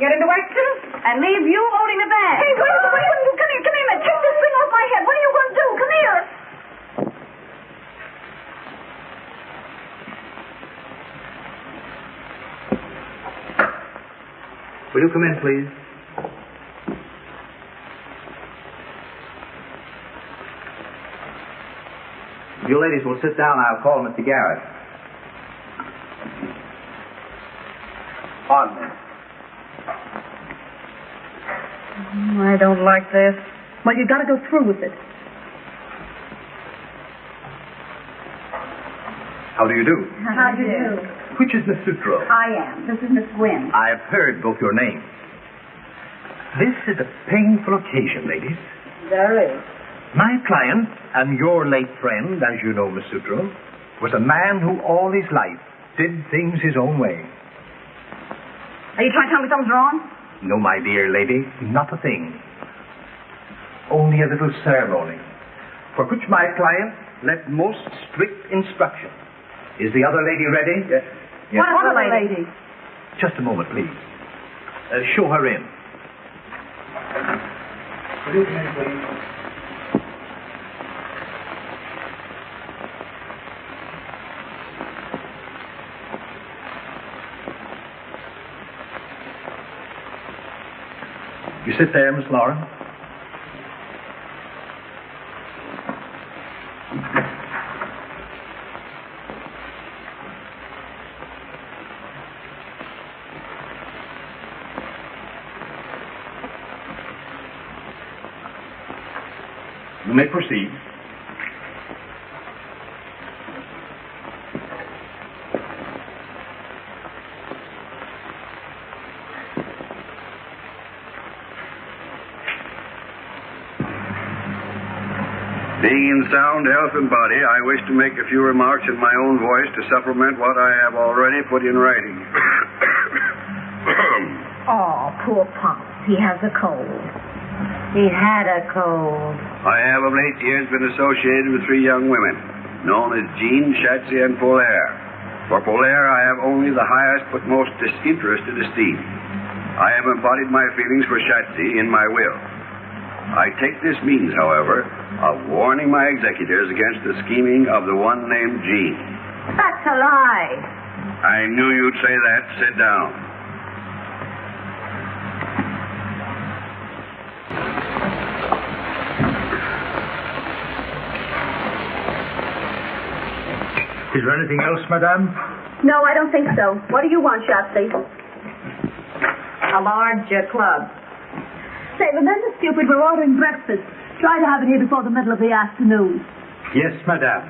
get into action, and leave you holding the bag. Hey, wait. Come here, man. Take this thing off my head. What are you going to do? Come here. Will you come in, please? You ladies will sit down. I'll call Mr. Garrett. Pardon me. I don't like this. Well, you've got to go through with it. How do you do? How do you do? Which is Miss Sutro? I am. This is Miss Gwynn. I've heard both your names. This is a painful occasion, ladies. Very. My client, and your late friend, as you know, Miss Sutro, was a man who all his life did things his own way. Are you trying to tell me something's wrong? No, my dear lady, not a thing. Only a little ceremony, for which my client left most strict instruction. Is the other lady ready? Yes. What other lady? Just a moment, please. Show her in. Will you come in, please? You sit there, Miss Lauren. You may proceed. Being in sound health and body, I wish to make a few remarks in my own voice to supplement what I have already put in writing. Oh, poor Pop. He has a cold. He had a cold. I have of late years been associated with three young women, known as Jean, Schatze, and Polaire. For Polaire, I have only the highest but most disinterested esteem. I have embodied my feelings for Schatze in my will. I take this means, however, of warning my executors against the scheming of the one named Jean. That's a lie. I knew you'd say that. Sit down. Is there anything else, madame? No, I don't think so. What do you want, Schatzi? A large club. Say, remember, stupid, we're ordering breakfast. Try to have it here before the middle of the afternoon. Yes, madame.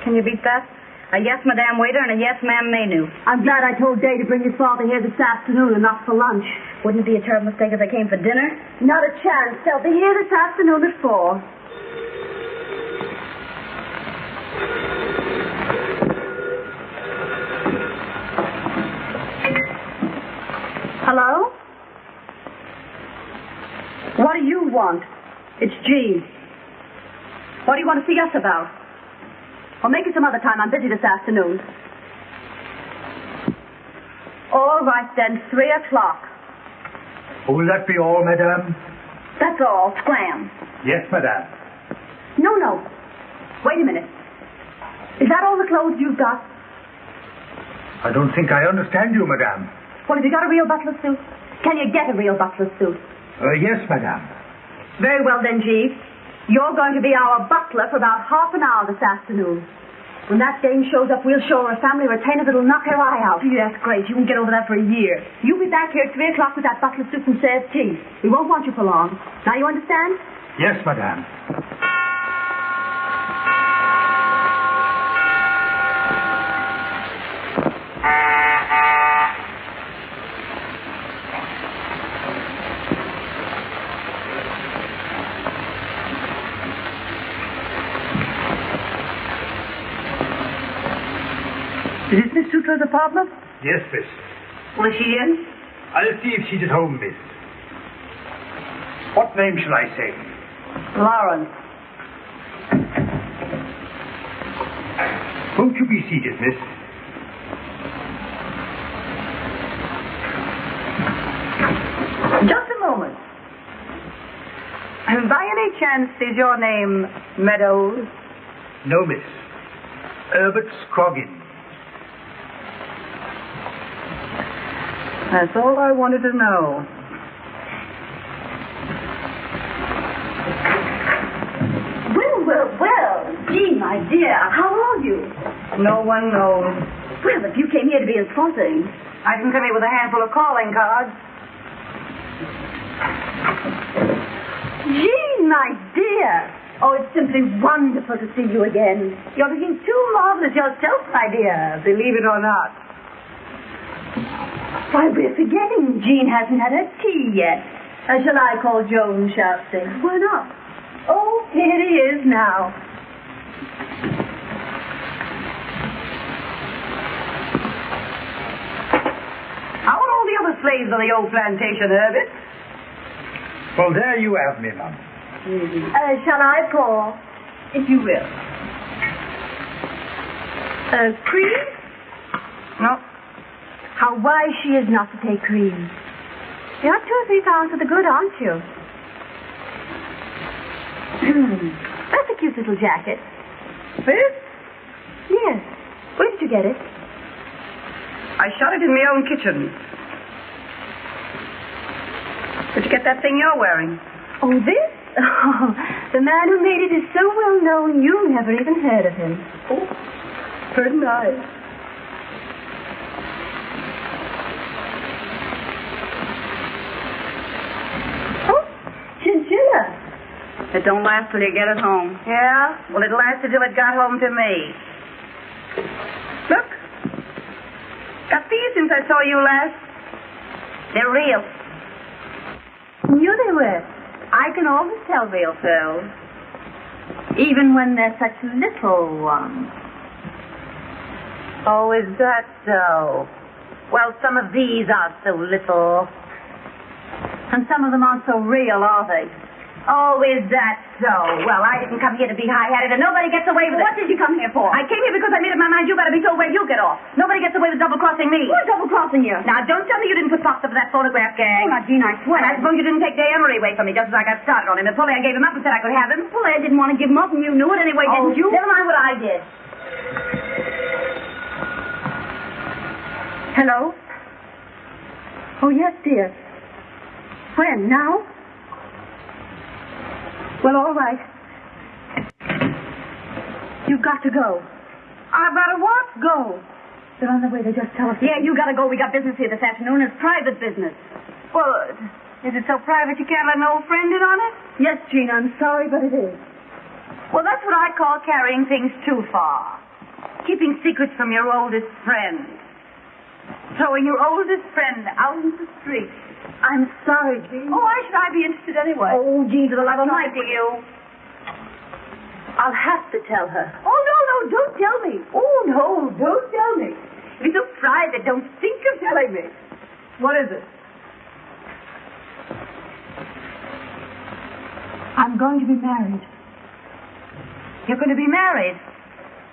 Can you beat that? A yes, madame waiter, and a yes, ma'am menu. I'm glad I told Dey to bring his father here this afternoon and not for lunch. Wouldn't it be a terrible mistake if they came for dinner? Not a chance. They'll be here this afternoon at 4. Hello? What do you want? It's Jean. What do you want to see us about? Or make it some other time. I'm busy this afternoon. All right, then. 3 o'clock. Will that be all, madame? That's all. Scram. Yes, madame. No. Wait a minute. Is that all the clothes you've got? I don't think I understand you, madame. Well, have you got a real butler suit? Can you get a real butler suit? Yes, madame. Very well, then, Jeeves. You're going to be our butler for about half an hour this afternoon. When that dame shows up, we'll show her a family retainer that'll knock her eye out. Gee, that's great. You won't get over that for a year. You'll be back here at 3 o'clock with that butler suit and serve tea. We won't want you for long. Now you understand? Yes, madame. Is this Miss Sutra's apartment? Yes, miss. Was she in? I'll see if she's at home, miss. What name shall I say? Lawrence. Won't you be seated, miss? Just a moment. By any chance, is your name Meadows? No, miss. Herbert Scroggins. That's all I wanted to know. Well. Gee, my dear, how are you? No one knows. Well, if you came here to be insulting. I didn't come here with a handful of calling cards. Gee, my dear. Oh, it's simply wonderful to see you again. You're looking too marvelous yourself, my dear. Believe it or not. Why, we're forgetting Jean hasn't had her tea yet. Shall I call Joan Schatze? Why not? Oh, here he is now. How are all the other slaves on the old plantation, Herbert? Well, there you have me, Mum. Shall I call? If you will. Cream? No. How wise she is not to take cream. You're 2 or 3 pounds to the good, aren't you? That's a cute little jacket. This? Yes. Where did you get it? I shot it in my own kitchen. Did you get that thing you're wearing? Oh, this? Oh, the man who made it is so well known you never even heard of him. Oh, very nice. Oh, chinchilla. It don't last till you get it home. Yeah? Well, it lasted till it got home to me. Look. Got these since I saw you last. They're real. Knew they were. I can always tell real pearls. Even when they're such little ones. Oh, is that so? Well, some of these are so little. And some of them aren't so real, are they? Oh, is that so? Well, I didn't come here to be high-hatted, and nobody gets away with it. What did you come here for? I came here because I made up my mind you better be told where you get off. Nobody gets away with double-crossing me. Who's double-crossing you? Now, don't tell me you didn't put pops up for that photograph gang. Oh, now, Jean, I swear. And I suppose you didn't take Dey Emery away from me just as I got started on him. And Polaire gave him up and said I could have him. Polaire didn't want to give him up, and you knew it anyway, didn't you? Never mind what I did. Hello? Oh, yes, dear. When? Now? Well, all right. You've got to go. I've got to what? Go. They're on their way. They just telephoned. Yeah, you gotta go. We got business here this afternoon. It's private business. Well, is it so private you can't let an old friend in on it? Yes, Jean, I'm sorry, but it is. Well, that's what I call carrying things too far. Keeping secrets from your oldest friend. Throwing your oldest friend out into the street. I'm sorry, Jean. Oh, why should I be interested anyway? Oh, Jean, for the love of Mike, to you. I'll have to tell her. Oh, no, don't tell me. Oh, no, don't tell me. If it's so private, don't think of telling me. What is it? I'm going to be married. You're going to be married?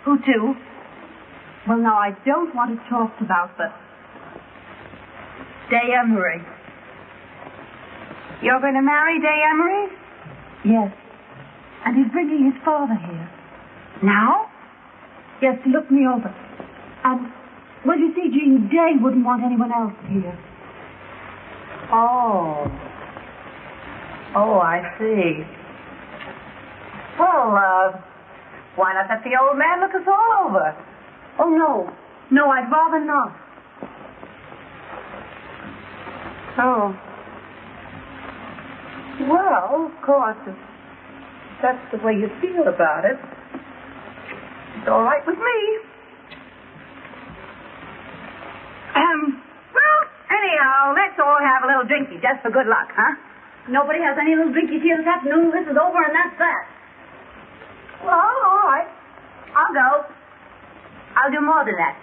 Who to? Well, now, I don't want it talked about, but... Dey Emery. You're going to marry Dey Emery? Yes. And he's bringing his father here. Now? Yes, to look me over. And, well, you see, Jean, Dey wouldn't want anyone else here. Oh. Oh, I see. Well, why not let the old man look us all over? Oh, no. No, I'd rather not. Oh. Well, of course, if that's the way you feel about it, it's all right with me. Well, anyhow, let's all have a little drinky just for good luck, huh? Nobody has any little drinkies here this afternoon. This is over, and that's that. Well, all right. I'll go. I'll do more than that.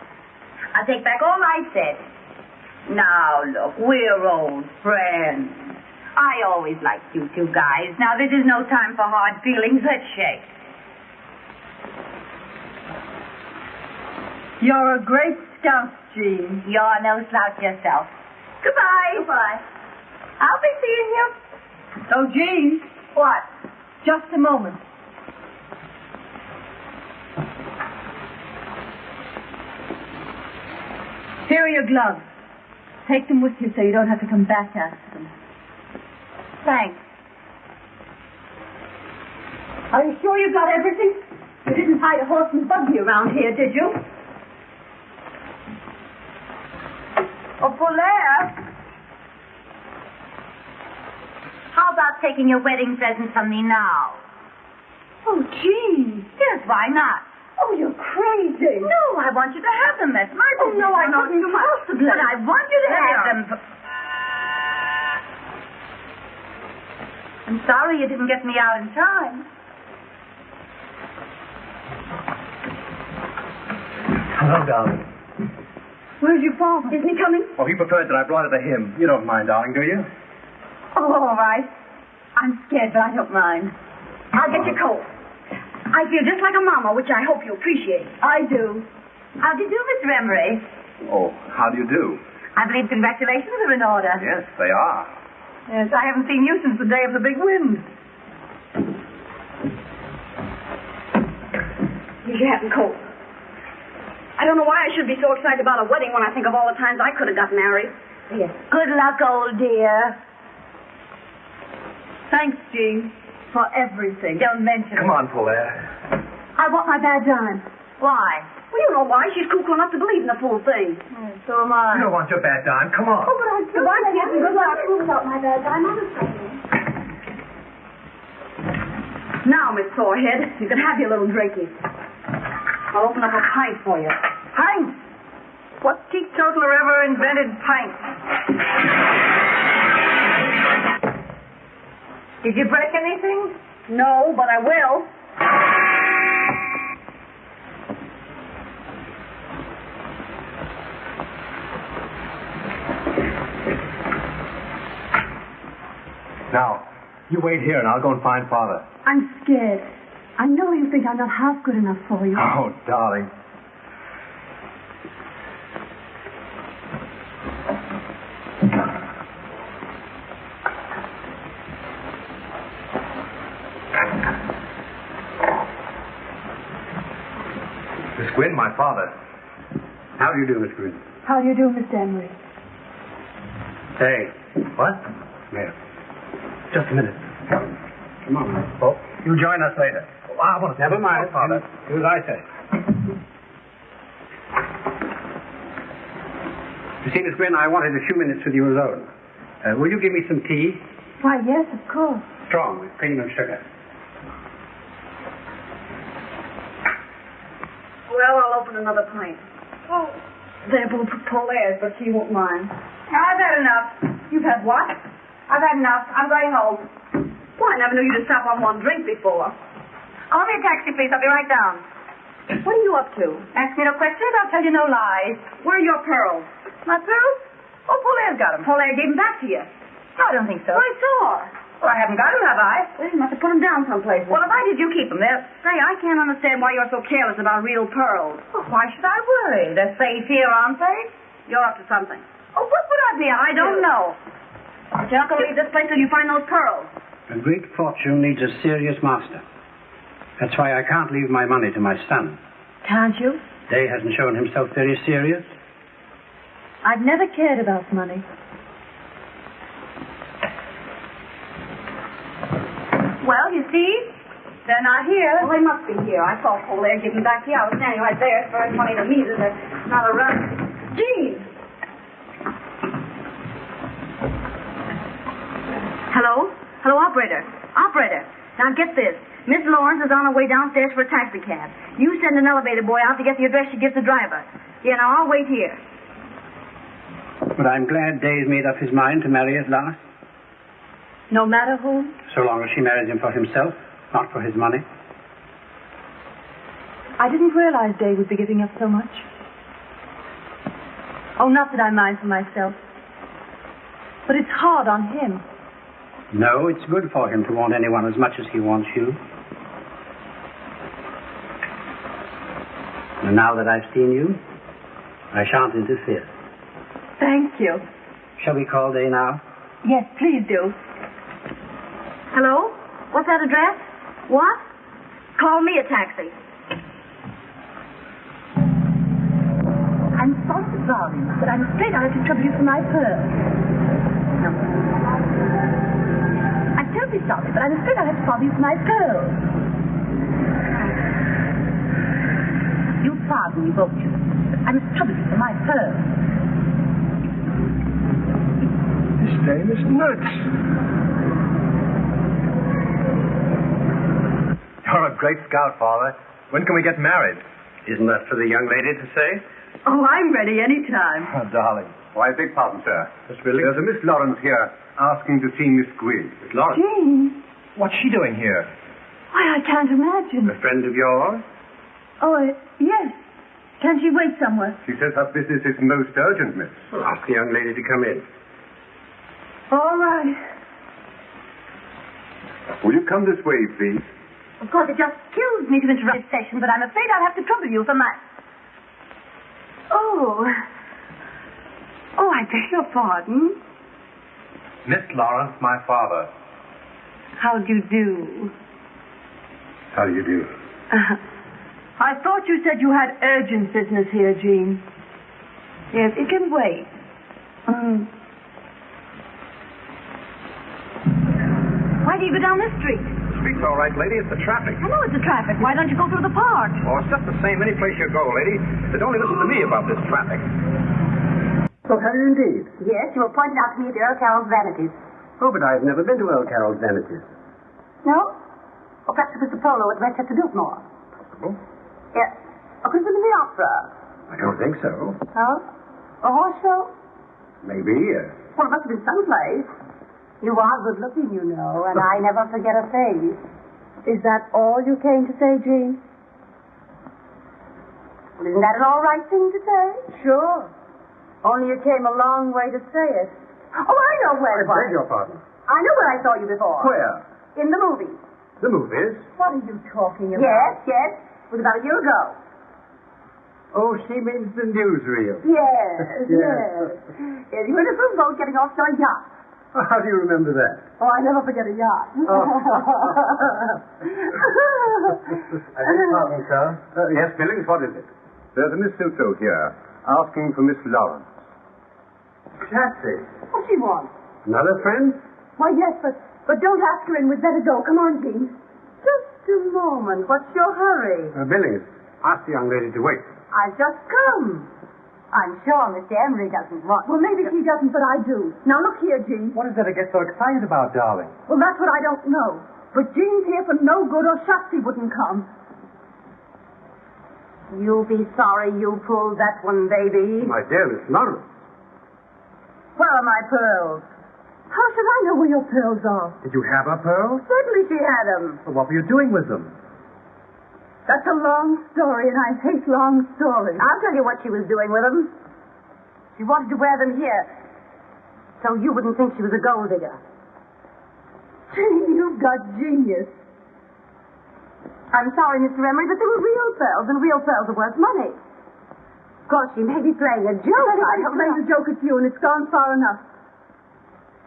I'll take back all I said. Now, look, we're old friends. I always liked you two guys. Now, this is no time for hard feelings. Let's shake. You're a great scout, Jean. You're no slouch yourself. Goodbye. Goodbye. I'll be seeing you. Oh, Jean. What? Just a moment. Here are your gloves. Take them with you so you don't have to come back after them. Thanks. Are you sure you got everything? You didn't hide a horse and buggy around here, did you? Oh, Polaire. How about taking your wedding present from me now? Oh, Jean. Yes, why not? Oh, you're crazy. No, I want you to have them. That's my business. Oh, no, I couldn't possibly. But I want you to have them. I'm sorry you didn't get me out in time. Hello, darling. Where's your father? Isn't he coming? Oh, he preferred that I brought it to him. You don't mind, darling, do you? Oh, all right. I'm scared, but I don't mind. I'll get your coat. I feel just like a mama, which I hope you appreciate. I do. How do you do, Mr. Emery? Oh, how do you do? I believe congratulations are in order. Yes, they are. Yes, I haven't seen you since the day of the big wind. Here's your hat and coat. I don't know why I should be so excited about a wedding when I think of all the times I could have got married. Yes. Good luck, old dear. Thanks, Jean, for everything. Don't mention Come it. on, Polaire. I want my badge on. Why? Well, you know why. She's cuckoo enough to believe in the fool thing. So am I. You don't want your bad dime. Come on. Oh, but I do. Goodbye, kids, and good luck. Without my badge, I'm understanding. Now, Miss Sorehead, you can have your little drinkies. I'll open up a pint for you. Pint? What teetotaler ever invented pint? Did you break anything? No, but I will. Now, you wait here and I'll go and find Father. I'm scared. I know you think I'm not half good enough for you. Oh, darling. Miss Gwynn, my father. How do you do, Miss Gwynn? How do you do, Mr. Emery? Hey. What? Yeah. Just a minute. Come on. Oh, you join us later. Oh, I want to... Never mind, Father. Do as I say. You see, Miss Gwynn, I wanted a few minutes with you alone. Will you give me some tea? Why, yes, of course. Strong, with cream and sugar. Well, I'll open another pint. Oh, they're both Polaire's, but she won't mind. I've had enough. You've had what? I've had enough. I'm going home. Well, I never knew you to stop on one drink before. Call me a taxi, please. I'll be right down. What are you up to? Ask me no questions. I'll tell you no lies. Where are your pearls? My pearls? Oh, Polaire's got them. Polaire gave them back to you. I don't think so. I saw her. Well, I haven't got them, have I? Well, you must have put them down someplace. Well, if I did, you keep them there. Say, I can't understand why you're so careless about real pearls. Well, why should I worry? They're safe here, aren't they? You're up to something. Oh, what would I be up to? I don't know. But you're not going to leave this place till you find those pearls. A great fortune needs a serious master. That's why I can't leave my money to my son. Can't you? Dey hasn't shown himself very serious. I've never cared about money. Well, you see, they're not here. Well, they must be here. I saw Polaire give them back to you. I was standing right there. It's very funny to me that they're not around. Gee! Hello? Hello, operator. Operator. Now get this. Miss Lawrence is on her way downstairs for a taxi cab. You send an elevator boy out to get the address she gives the driver. Yeah, now I'll wait here. But I'm glad Dey's made up his mind to marry at last. No matter who? So long as she marries him for himself, not for his money. I didn't realize Dey would be giving up so much. Oh, not that I mind for myself. But it's hard on him. No, it's good for him to want anyone as much as he wants you. And now that I've seen you, I shan't interfere. Thank you. Shall we call Dey now? Yes, please do. Hello? What's that address? What? Call me a taxi. I'm sorry to bother you, but I'm afraid I'll have to trouble you for my pearls. No. I'm terribly sorry, but I'm afraid I'll have to bother you for my pearls. You'll pardon me, won't you? But I must trouble you for my pearls. This dame is nuts. You're a great scout, Father. When can we get married? Isn't that for the young lady to say? Oh, I'm ready any time. Oh, darling. Why, I beg pardon, sir. Miss Bellings? There's a Miss Lawrence here asking to see Miss Gwynn. Miss Lawrence? Jane. What's she doing here? Why, I can't imagine. A friend of yours? Oh, yes. Can she wait somewhere? She says her business is most urgent, miss. Well, ask the young lady to come in. All right. Will you come this way, please? Of course, it just kills me to interrupt this session, but I'm afraid I'll have to trouble you for my... Oh, I beg your pardon. Miss Lawrence, my father. How do you do? How do you do? I thought you said you had urgent business here, Jean. Yes, it can wait. Why do you go down this street? The street's all right, lady. It's the traffic. I know it's the traffic. Why don't you go through the park? Oh, it's just the same any place you go, lady. But don't listen to me about this traffic. So have you indeed? Yes, you were pointed out to me at Earl Carroll's Vanities. Oh, but I've never been to Earl Carroll's Vanities. No? Or perhaps it was the polo at Manchester Biltmore. Possible. Yes. Or could it have been the opera? I don't think so. Oh? A horse show? Maybe, Well, it must have been someplace. You are good looking, you know, and I never forget a face. Is that all you came to say, Jean? Well, isn't that an all right thing to say? Sure. Only you came a long way to say it. Oh, I know where it was. beg your pardon. I know where I saw you before. Where? In the movies. The movies? What are you talking about? Yes. It was about a year ago. Oh, she means the newsreel. Yes. Yes. Yes, you were in a little boat getting off to a yacht. How do you remember that? Oh, I never forget a yacht. I beg your pardon, sir. Yes, Billings, what is it? There's a Miss So-So here asking for Miss Lawrence. Schatzi. What she wants? Another friend? Why, yes, but don't ask her in. We'd better go. Come on, Jean. Just a moment. What's your hurry? Billings, ask the young lady to wait. I've just come. I'm sure Mr. Emery doesn't want... Well, maybe he doesn't, but I do. Now, look here, Jean. What is there to get so excited about, darling? Well, that's what I don't know. But Jean's here for no good or Schatzi wouldn't come. You'll be sorry you pulled that one, baby. My dear Miss Lawrence. Where are my pearls? How should I know where your pearls are? Did you have her pearls? Certainly she had them. Well, what were you doing with them? That's a long story, and I hate long stories. I'll tell you what she was doing with them. She wanted to wear them here, so you wouldn't think she was a gold digger. Jean, you've got genius. I'm sorry, Mr. Emery, but they were real pearls, and real pearls are worth money. Of course, she may be playing a joke. Anybody's playing a joke at you, and it's gone far enough.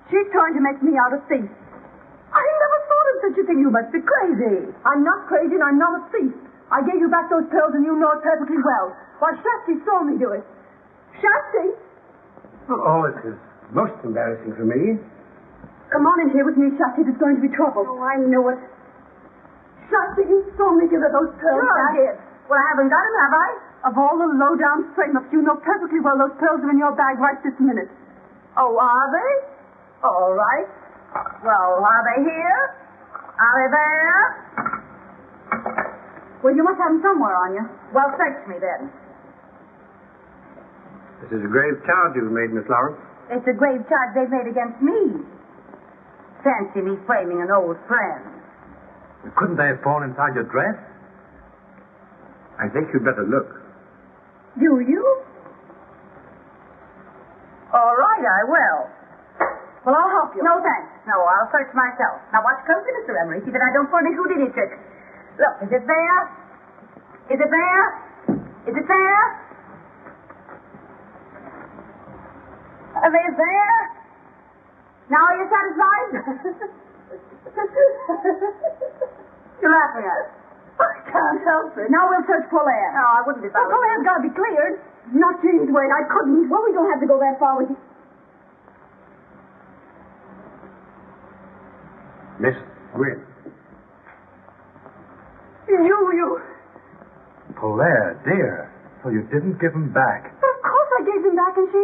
She's trying to make me out a thief. I never thought of such a thing. You must be crazy. I'm not crazy, and I'm not a thief. I gave you back those pearls, and you know it perfectly well. Why, Schatzi saw me do it. Schatzi? Oh, this is most embarrassing for me. Come on in here with me, Schatzi. There's going to be trouble. Oh, I knew it. Schatzi, you saw me give her those pearls Sure, back. I did. Well, I haven't got them, have I? Of all the low-down frame-ups, you know perfectly well those pearls are in your bag right this minute. Oh, are they? All right. Well, are they here? Are they there? Well, you must have them somewhere on you. Well, search me then. This is a grave charge you've made, Miss Lawrence. It's a grave charge they've made against me. Fancy me framing an old friend. Couldn't they have fallen inside your dress? I think you'd better look. Do you? All right, I will. Well, I'll help you. No, thanks. No, I'll search myself. Now, watch closely, Mr. Emery. See that I don't pull any Houdini tricks. Look, is it there? Is it there? Is it there? Are they there? Now are you satisfied? You're laughing at us. I can't help it. Now we'll search Polaire. No, I wouldn't if I Well, were Polaire's got to be cleared. Not Jean's way. I couldn't. Well, we don't have to go that far with you. Miss Gwynn. You. Polaire, dear. So you didn't give them back. But of course I gave them back, and she...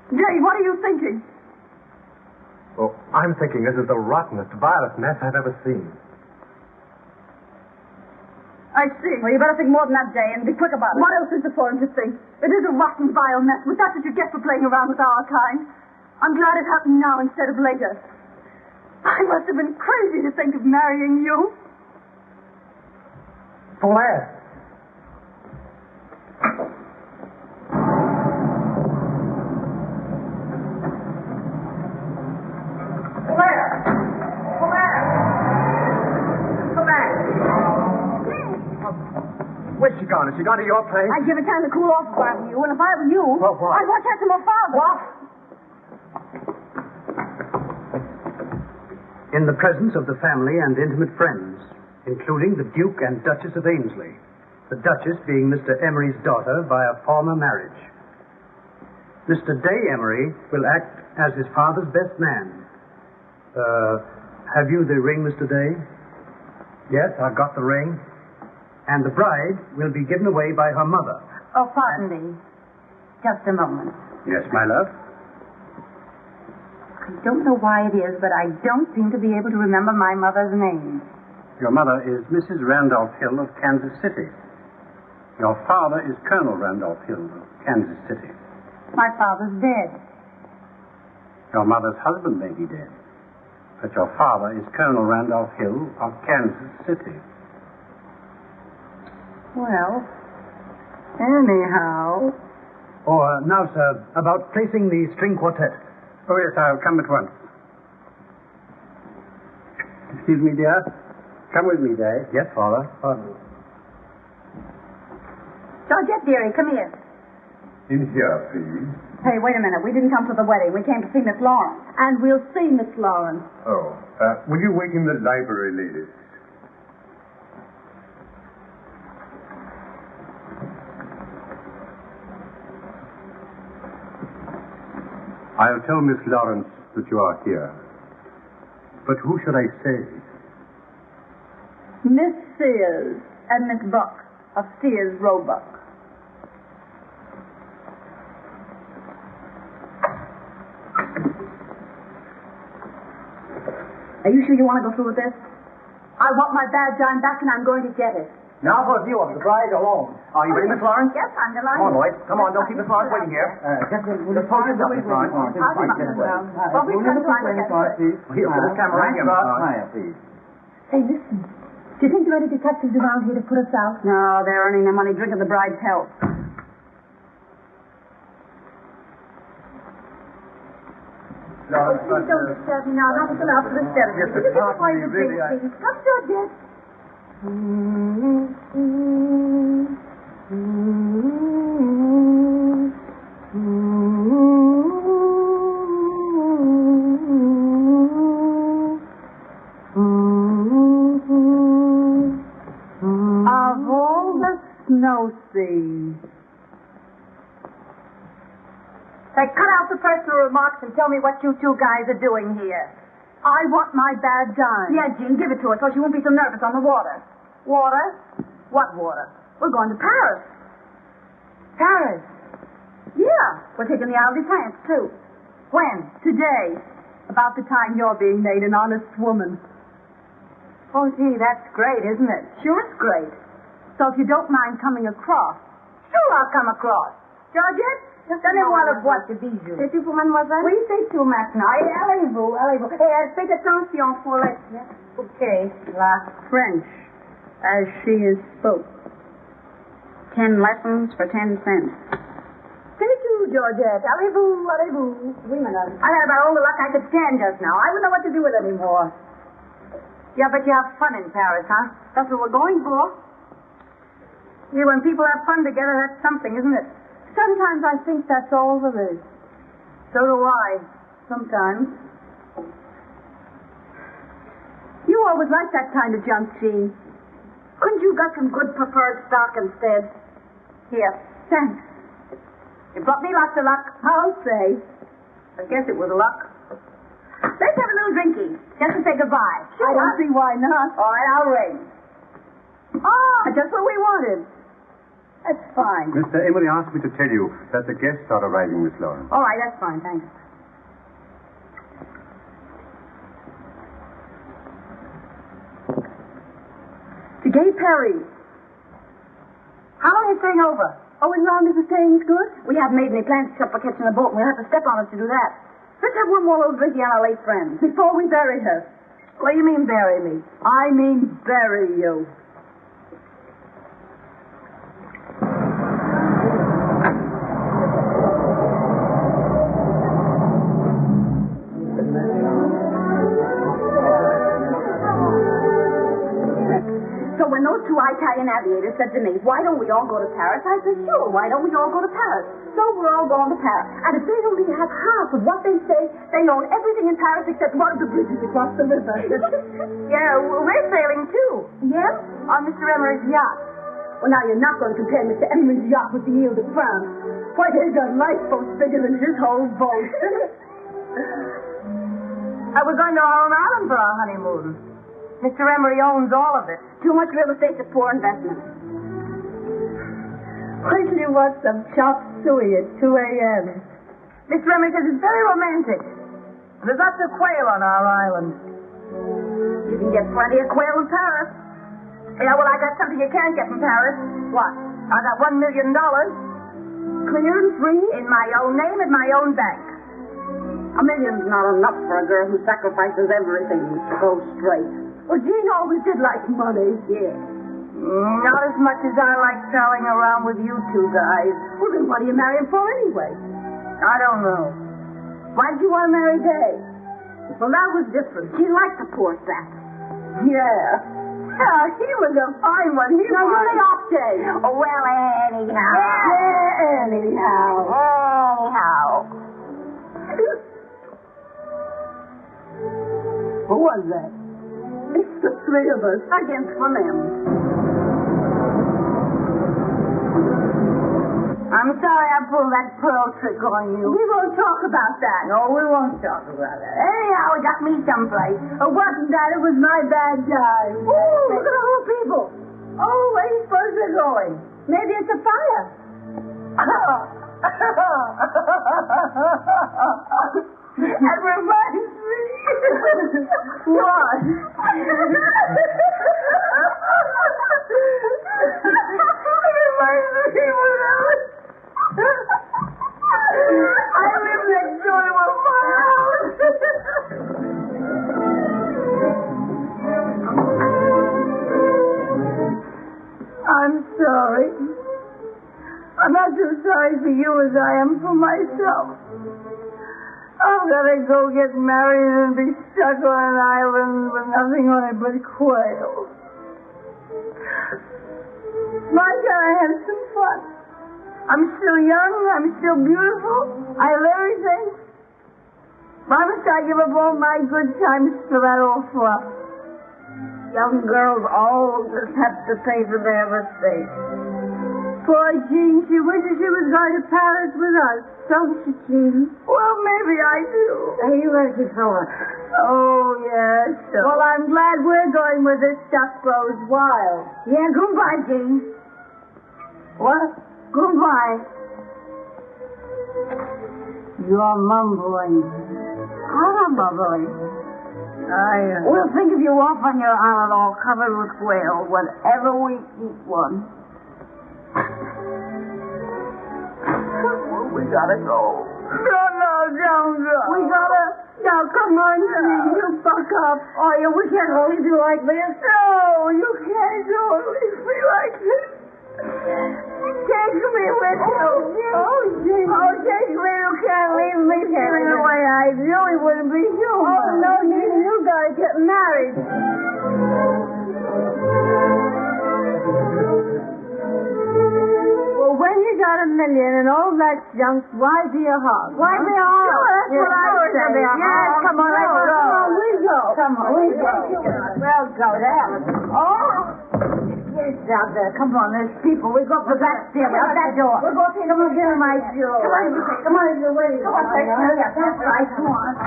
Dey, what are you thinking? Oh, I'm thinking this is the rottenest, vilest mess I've ever seen. I see. Well, you better think more than that, Dey, and be quick about it. What else is there for him to think? It is a rotten, vile mess, but that's what you get for playing around with our kind. I'm glad it happened now instead of later. I must have been crazy to think of marrying you. Polaire. Where's she gone? Has she gone to your place? I'd give it time to cool off if I were you, and if I were you, What? I'd watch out for my father. What? In the presence of the family and intimate friends, including the Duke and Duchess of Ainsley, the Duchess being Mr. Emery's daughter by a former marriage. Mr. Dey Emery will act as his father's best man. Have you the ring, Mr. Dey? Yes, I've got the ring. And the bride will be given away by her mother. Oh, pardon me. Just a moment. Yes, my love? I don't know why it is, but I don't seem to be able to remember my mother's name. Your mother is Mrs. Randolph Hill of Kansas City. Your father is Colonel Randolph Hill of Kansas City. My father's dead. Your mother's husband may be dead, but your father is Colonel Randolph Hill of Kansas City. Well, anyhow... Now, sir, about placing the string quartet. Oh, yes, I'll come at once. Excuse me, dear. Come with me, Dey. Yes, Father. Pardon. Georgette, dearie, come here. In here, please. Hey, wait a minute. We didn't come to the wedding. We came to see Miss Lawrence. And we'll see Miss Lawrence. Oh, will you waken the library ladies? I'll tell Miss Lawrence that you are here. But who should I say? Miss Sears and Miss Buck of Sears Roebuck. Are you sure you want to go through with this? I want my bad dime back, and I'm going to get it. Now for a view of the bride alone. Are you ready, Miss Lawrence? Yes, I'm delighted. Come on, boys. Come on, don't keep Miss Lawrence waiting here. Just focus up, Miss Lawrence. Well, we can find it. Here, put this camera right here, Miss Lawrence. Hey, listen. Do you think there are any detectives around here to put us out? No, they're earning their money drinking the bride's health. Please don't disturb me now. Not until after the ceremony. Yes, it's hard to be really. Come, Georgette. Of all the snow seas. Say, cut out the personal remarks and tell me what you two guys are doing here. I want my bad dime. Yeah, Jean, give it to us so she won't be so nervous on the water. Water? What water? We're going to Paris. Paris. Yeah, we're taking the Isle de France, too. When? Today. About the time you're being made an honest woman. Oh, gee, that's great, isn't it? Sure, it's great. So if you don't mind coming across. Sure, I'll come across. Georgette? Donnez-moi le boîte de bijoux. C'est-tu pour mademoiselle? Oui, c'est tout maintenant. Allez-vous, allez-vous. Et faites attention pour les... Okay, la French, as she is spoke. 10 lessons for 10 cents. C'est tout, Georgette. Allez-vous, allez-vous. Oui, madame. I had about all the luck I could stand just now. I wouldn't know what to do with it anymore. Yeah, but you have fun in Paris, huh? That's what we're going for. Yeah, when people have fun together, that's something, isn't it? Sometimes I think that's all there is. So do I. Sometimes. You always liked that kind of junk, Jean. Couldn't you got some good preferred stock instead? Here. Thanks. You brought me lots of luck. I'll say. I guess it was luck. Let's have a little drinky, just to say goodbye. Sure. I don't see why not. All right, I'll ring. Just what we wanted. That's fine. Mr. Emery asked me to tell you that the guests are arriving, Miss Lawrence. All right, that's fine, thanks. To Gay Perry. How long are you staying over? Oh, as long as the staying's good? We haven't made any plans except for catching a boat, and we'll have to step on it to do that. Let's have one more little drinky on our late friends. Before we bury her. What do you mean, bury me? I mean bury you. When those two Italian aviators said to me, why don't we all go to Paris? I said, sure, why don't we all go to Paris? So we're all going to Paris. And if they only have half of what they say, they own everything in Paris except one of the bridges across the river. Yeah, we're sailing too. Yeah? On Mr. Emery's yacht. Well, now you're not going to compare Mr. Emery's yacht with the Ile de France. Why, there's a lifeboat bigger than his whole boat. We're going to our own island for our honeymoon. Mr. Emery owns all of it. Too much real estate to poor investment. Why do you want some chop suey at 2 a.m.? Mr. Emery says it's very romantic. There's lots of quail on our island. You can get plenty of quail in Paris. Yeah, well, I got something you can't get from Paris. What? I got $1 million. Clear and free? In my own name, in my own bank. $1 million's not enough for a girl who sacrifices everything to go straight. Well, Jean always did like money. Yeah. Not as much as I like prowling around with you two guys. Well, then what do you marry him for anyway? I don't know. Why did you want to marry Dey? Well, that was different. She liked the poor sap. Yeah. Yeah, he was a fine one. He was. Lay off, Dey. Oh, well, anyhow. Yeah, anyhow. Who was that? It's the three of us against one of them. I'm sorry I pulled that pearl trick on you. We won't talk about that. No, we won't talk about that. Anyhow, it got me someplace. It wasn't that. It was my bad guy. Ooh, look at all the people. Oh, where do you suppose they're going? Maybe it's a fire. That reminds me. What? as I am for myself. I'm gonna go get married and be stuck on an island with nothing on it but quail. Why can't I have some fun? I'm still young, I'm still beautiful, I have everything. Why must I give up all my good times for that old fluff? Young girls always have to pay for their mistakes. Poor Jean, she wishes she was going to Paris with us, don't you, Jean? Well, maybe I do. Hey, you ready for her? Oh, yes. So. Well, I'm glad we're going where this stuff grows wild. Yeah, goodbye, Jean. What? Goodbye. You're mumbling. I'm not mumbling. We'll think of you off on your island all covered with quail whenever we eat one. We gotta go. No, don't go. We gotta... Now, come on, Jean, you buck up. Oh, yeah, we can't always do like this. No, you can't always be like this. Take me with you. Oh, Jean. Oh, take me. You can't leave me feeling the way I do. It wouldn't be human. Oh, no, Jean, you gotta get married. Well, when you got $1 million and all that junk, why be a hog? Why be a hog? Sure, that's what I was saying. Yes, come on, let's go. Come on, we go. Come on, we go. We'll go there. Oh! Yes, out there. Come on, there's people. We go up the back stairway, out that door. We'll go take them again, my jewel. Come on, you're waiting. Come on, hurry up. That's right. Come on.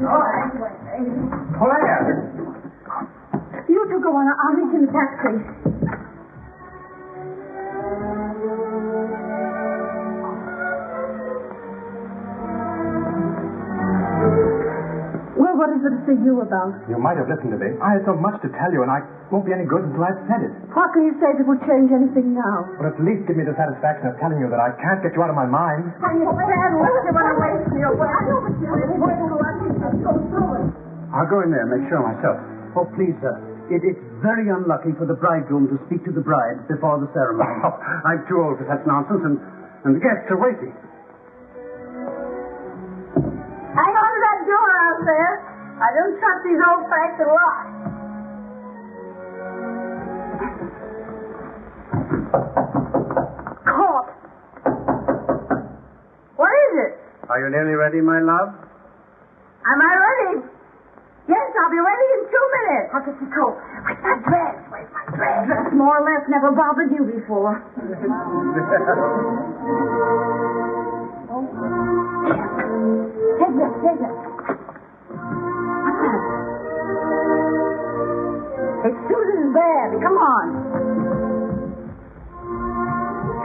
All right. Polaire! You two go on. I'll meet you in the taxi. Well, what is it to see you about? You might have listened to me. I had so much to tell you, and I won't be any good until I've said it. What can you say that will change anything now? But at least give me the satisfaction of telling you that I can't get you out of my mind. I'll go in there and make sure myself. Oh, please, sir. It's very unlucky for the bridegroom to speak to the bride before the ceremony. Oh, I'm too old for such nonsense, and the guests are waiting. Hang on to that door out there. I don't trust these old-fashioned locks. Caught. What is it? Are you nearly ready, my love? Am I ready? Yes, I'll be ready in 2 minutes. I'll get the coat. Where's my dress? Where's my dress? Dress more or less never bothered you before. Take this. It's Susan's bag. Come on.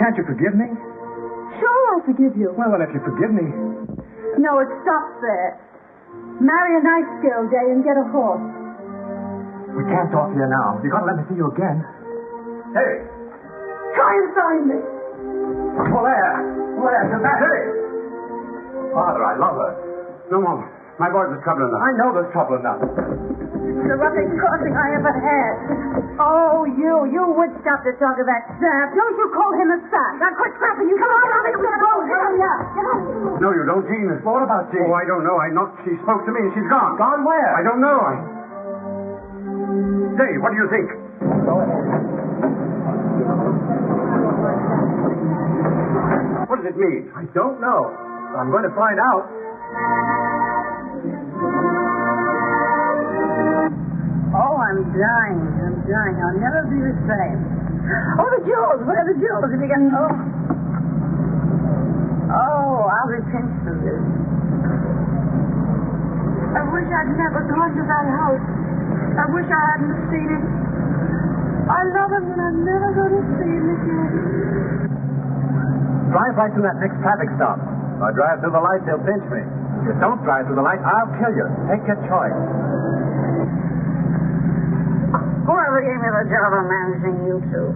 Can't you forgive me? Sure, I'll forgive you. Well, if you forgive me... No, it stops there. Marry a nice girl, Dey, and get a horse. We can't talk here now. You've got to let me see you again. Hey! Try and find me. Polaire, you're back. Hey! Father, I love her. No, Mom. My boys are trouble enough. I know there's trouble enough. It's the roughest crossing I ever had. Oh, you would stop to talk of that sap. Don't you call him a sap. Now quit scrapping. You come on, I'll make him go. Hurry up. Get on. No, you don't, Jean. What about Jean? Oh, I don't know. She spoke to me and she's gone. Gone where? I don't know. Dey, what do you think? Go ahead. What does it mean? I don't know. I'm going to find out. Oh, I'm dying. I'll never be the same. Oh, the jewels. Where are the jewels? If you can... Oh, I'll be pinched for this. I wish I'd never gone to that house. I wish I hadn't seen it. I love him, and I'm never going to see him again. Drive right through that next traffic stop. If I drive through the light, they'll pinch me. If you don't drive through the light, I'll kill you. Take your choice. Whoever gave me the job of managing you two.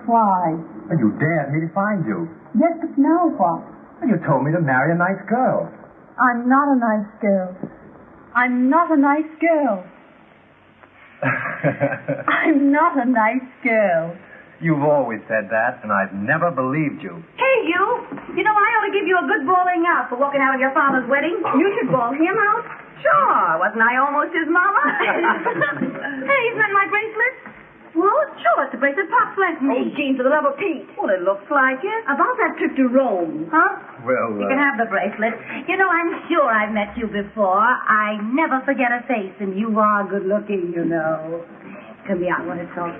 Why? And you dared me to find you. Yes, but now what? And you told me to marry a nice girl. I'm not a nice girl. I'm not a nice girl. I'm not a nice girl. You've always said that, and I've never believed you. Hey, you! You know, I ought to give you a good bawling out for walking out of your father's wedding. You should bawl him out. Sure. Wasn't I almost his mama? Hey, isn't that my bracelet? Well, sure, it's the bracelet Pops lent me. Oh, Jean, for the love of Pete. Well, it looks like it. About that trip to Rome. Huh? Well, You can have the bracelet. You know, I'm sure I've met you before. I never forget a face, and you are good looking, you know. Come here, I want to talk.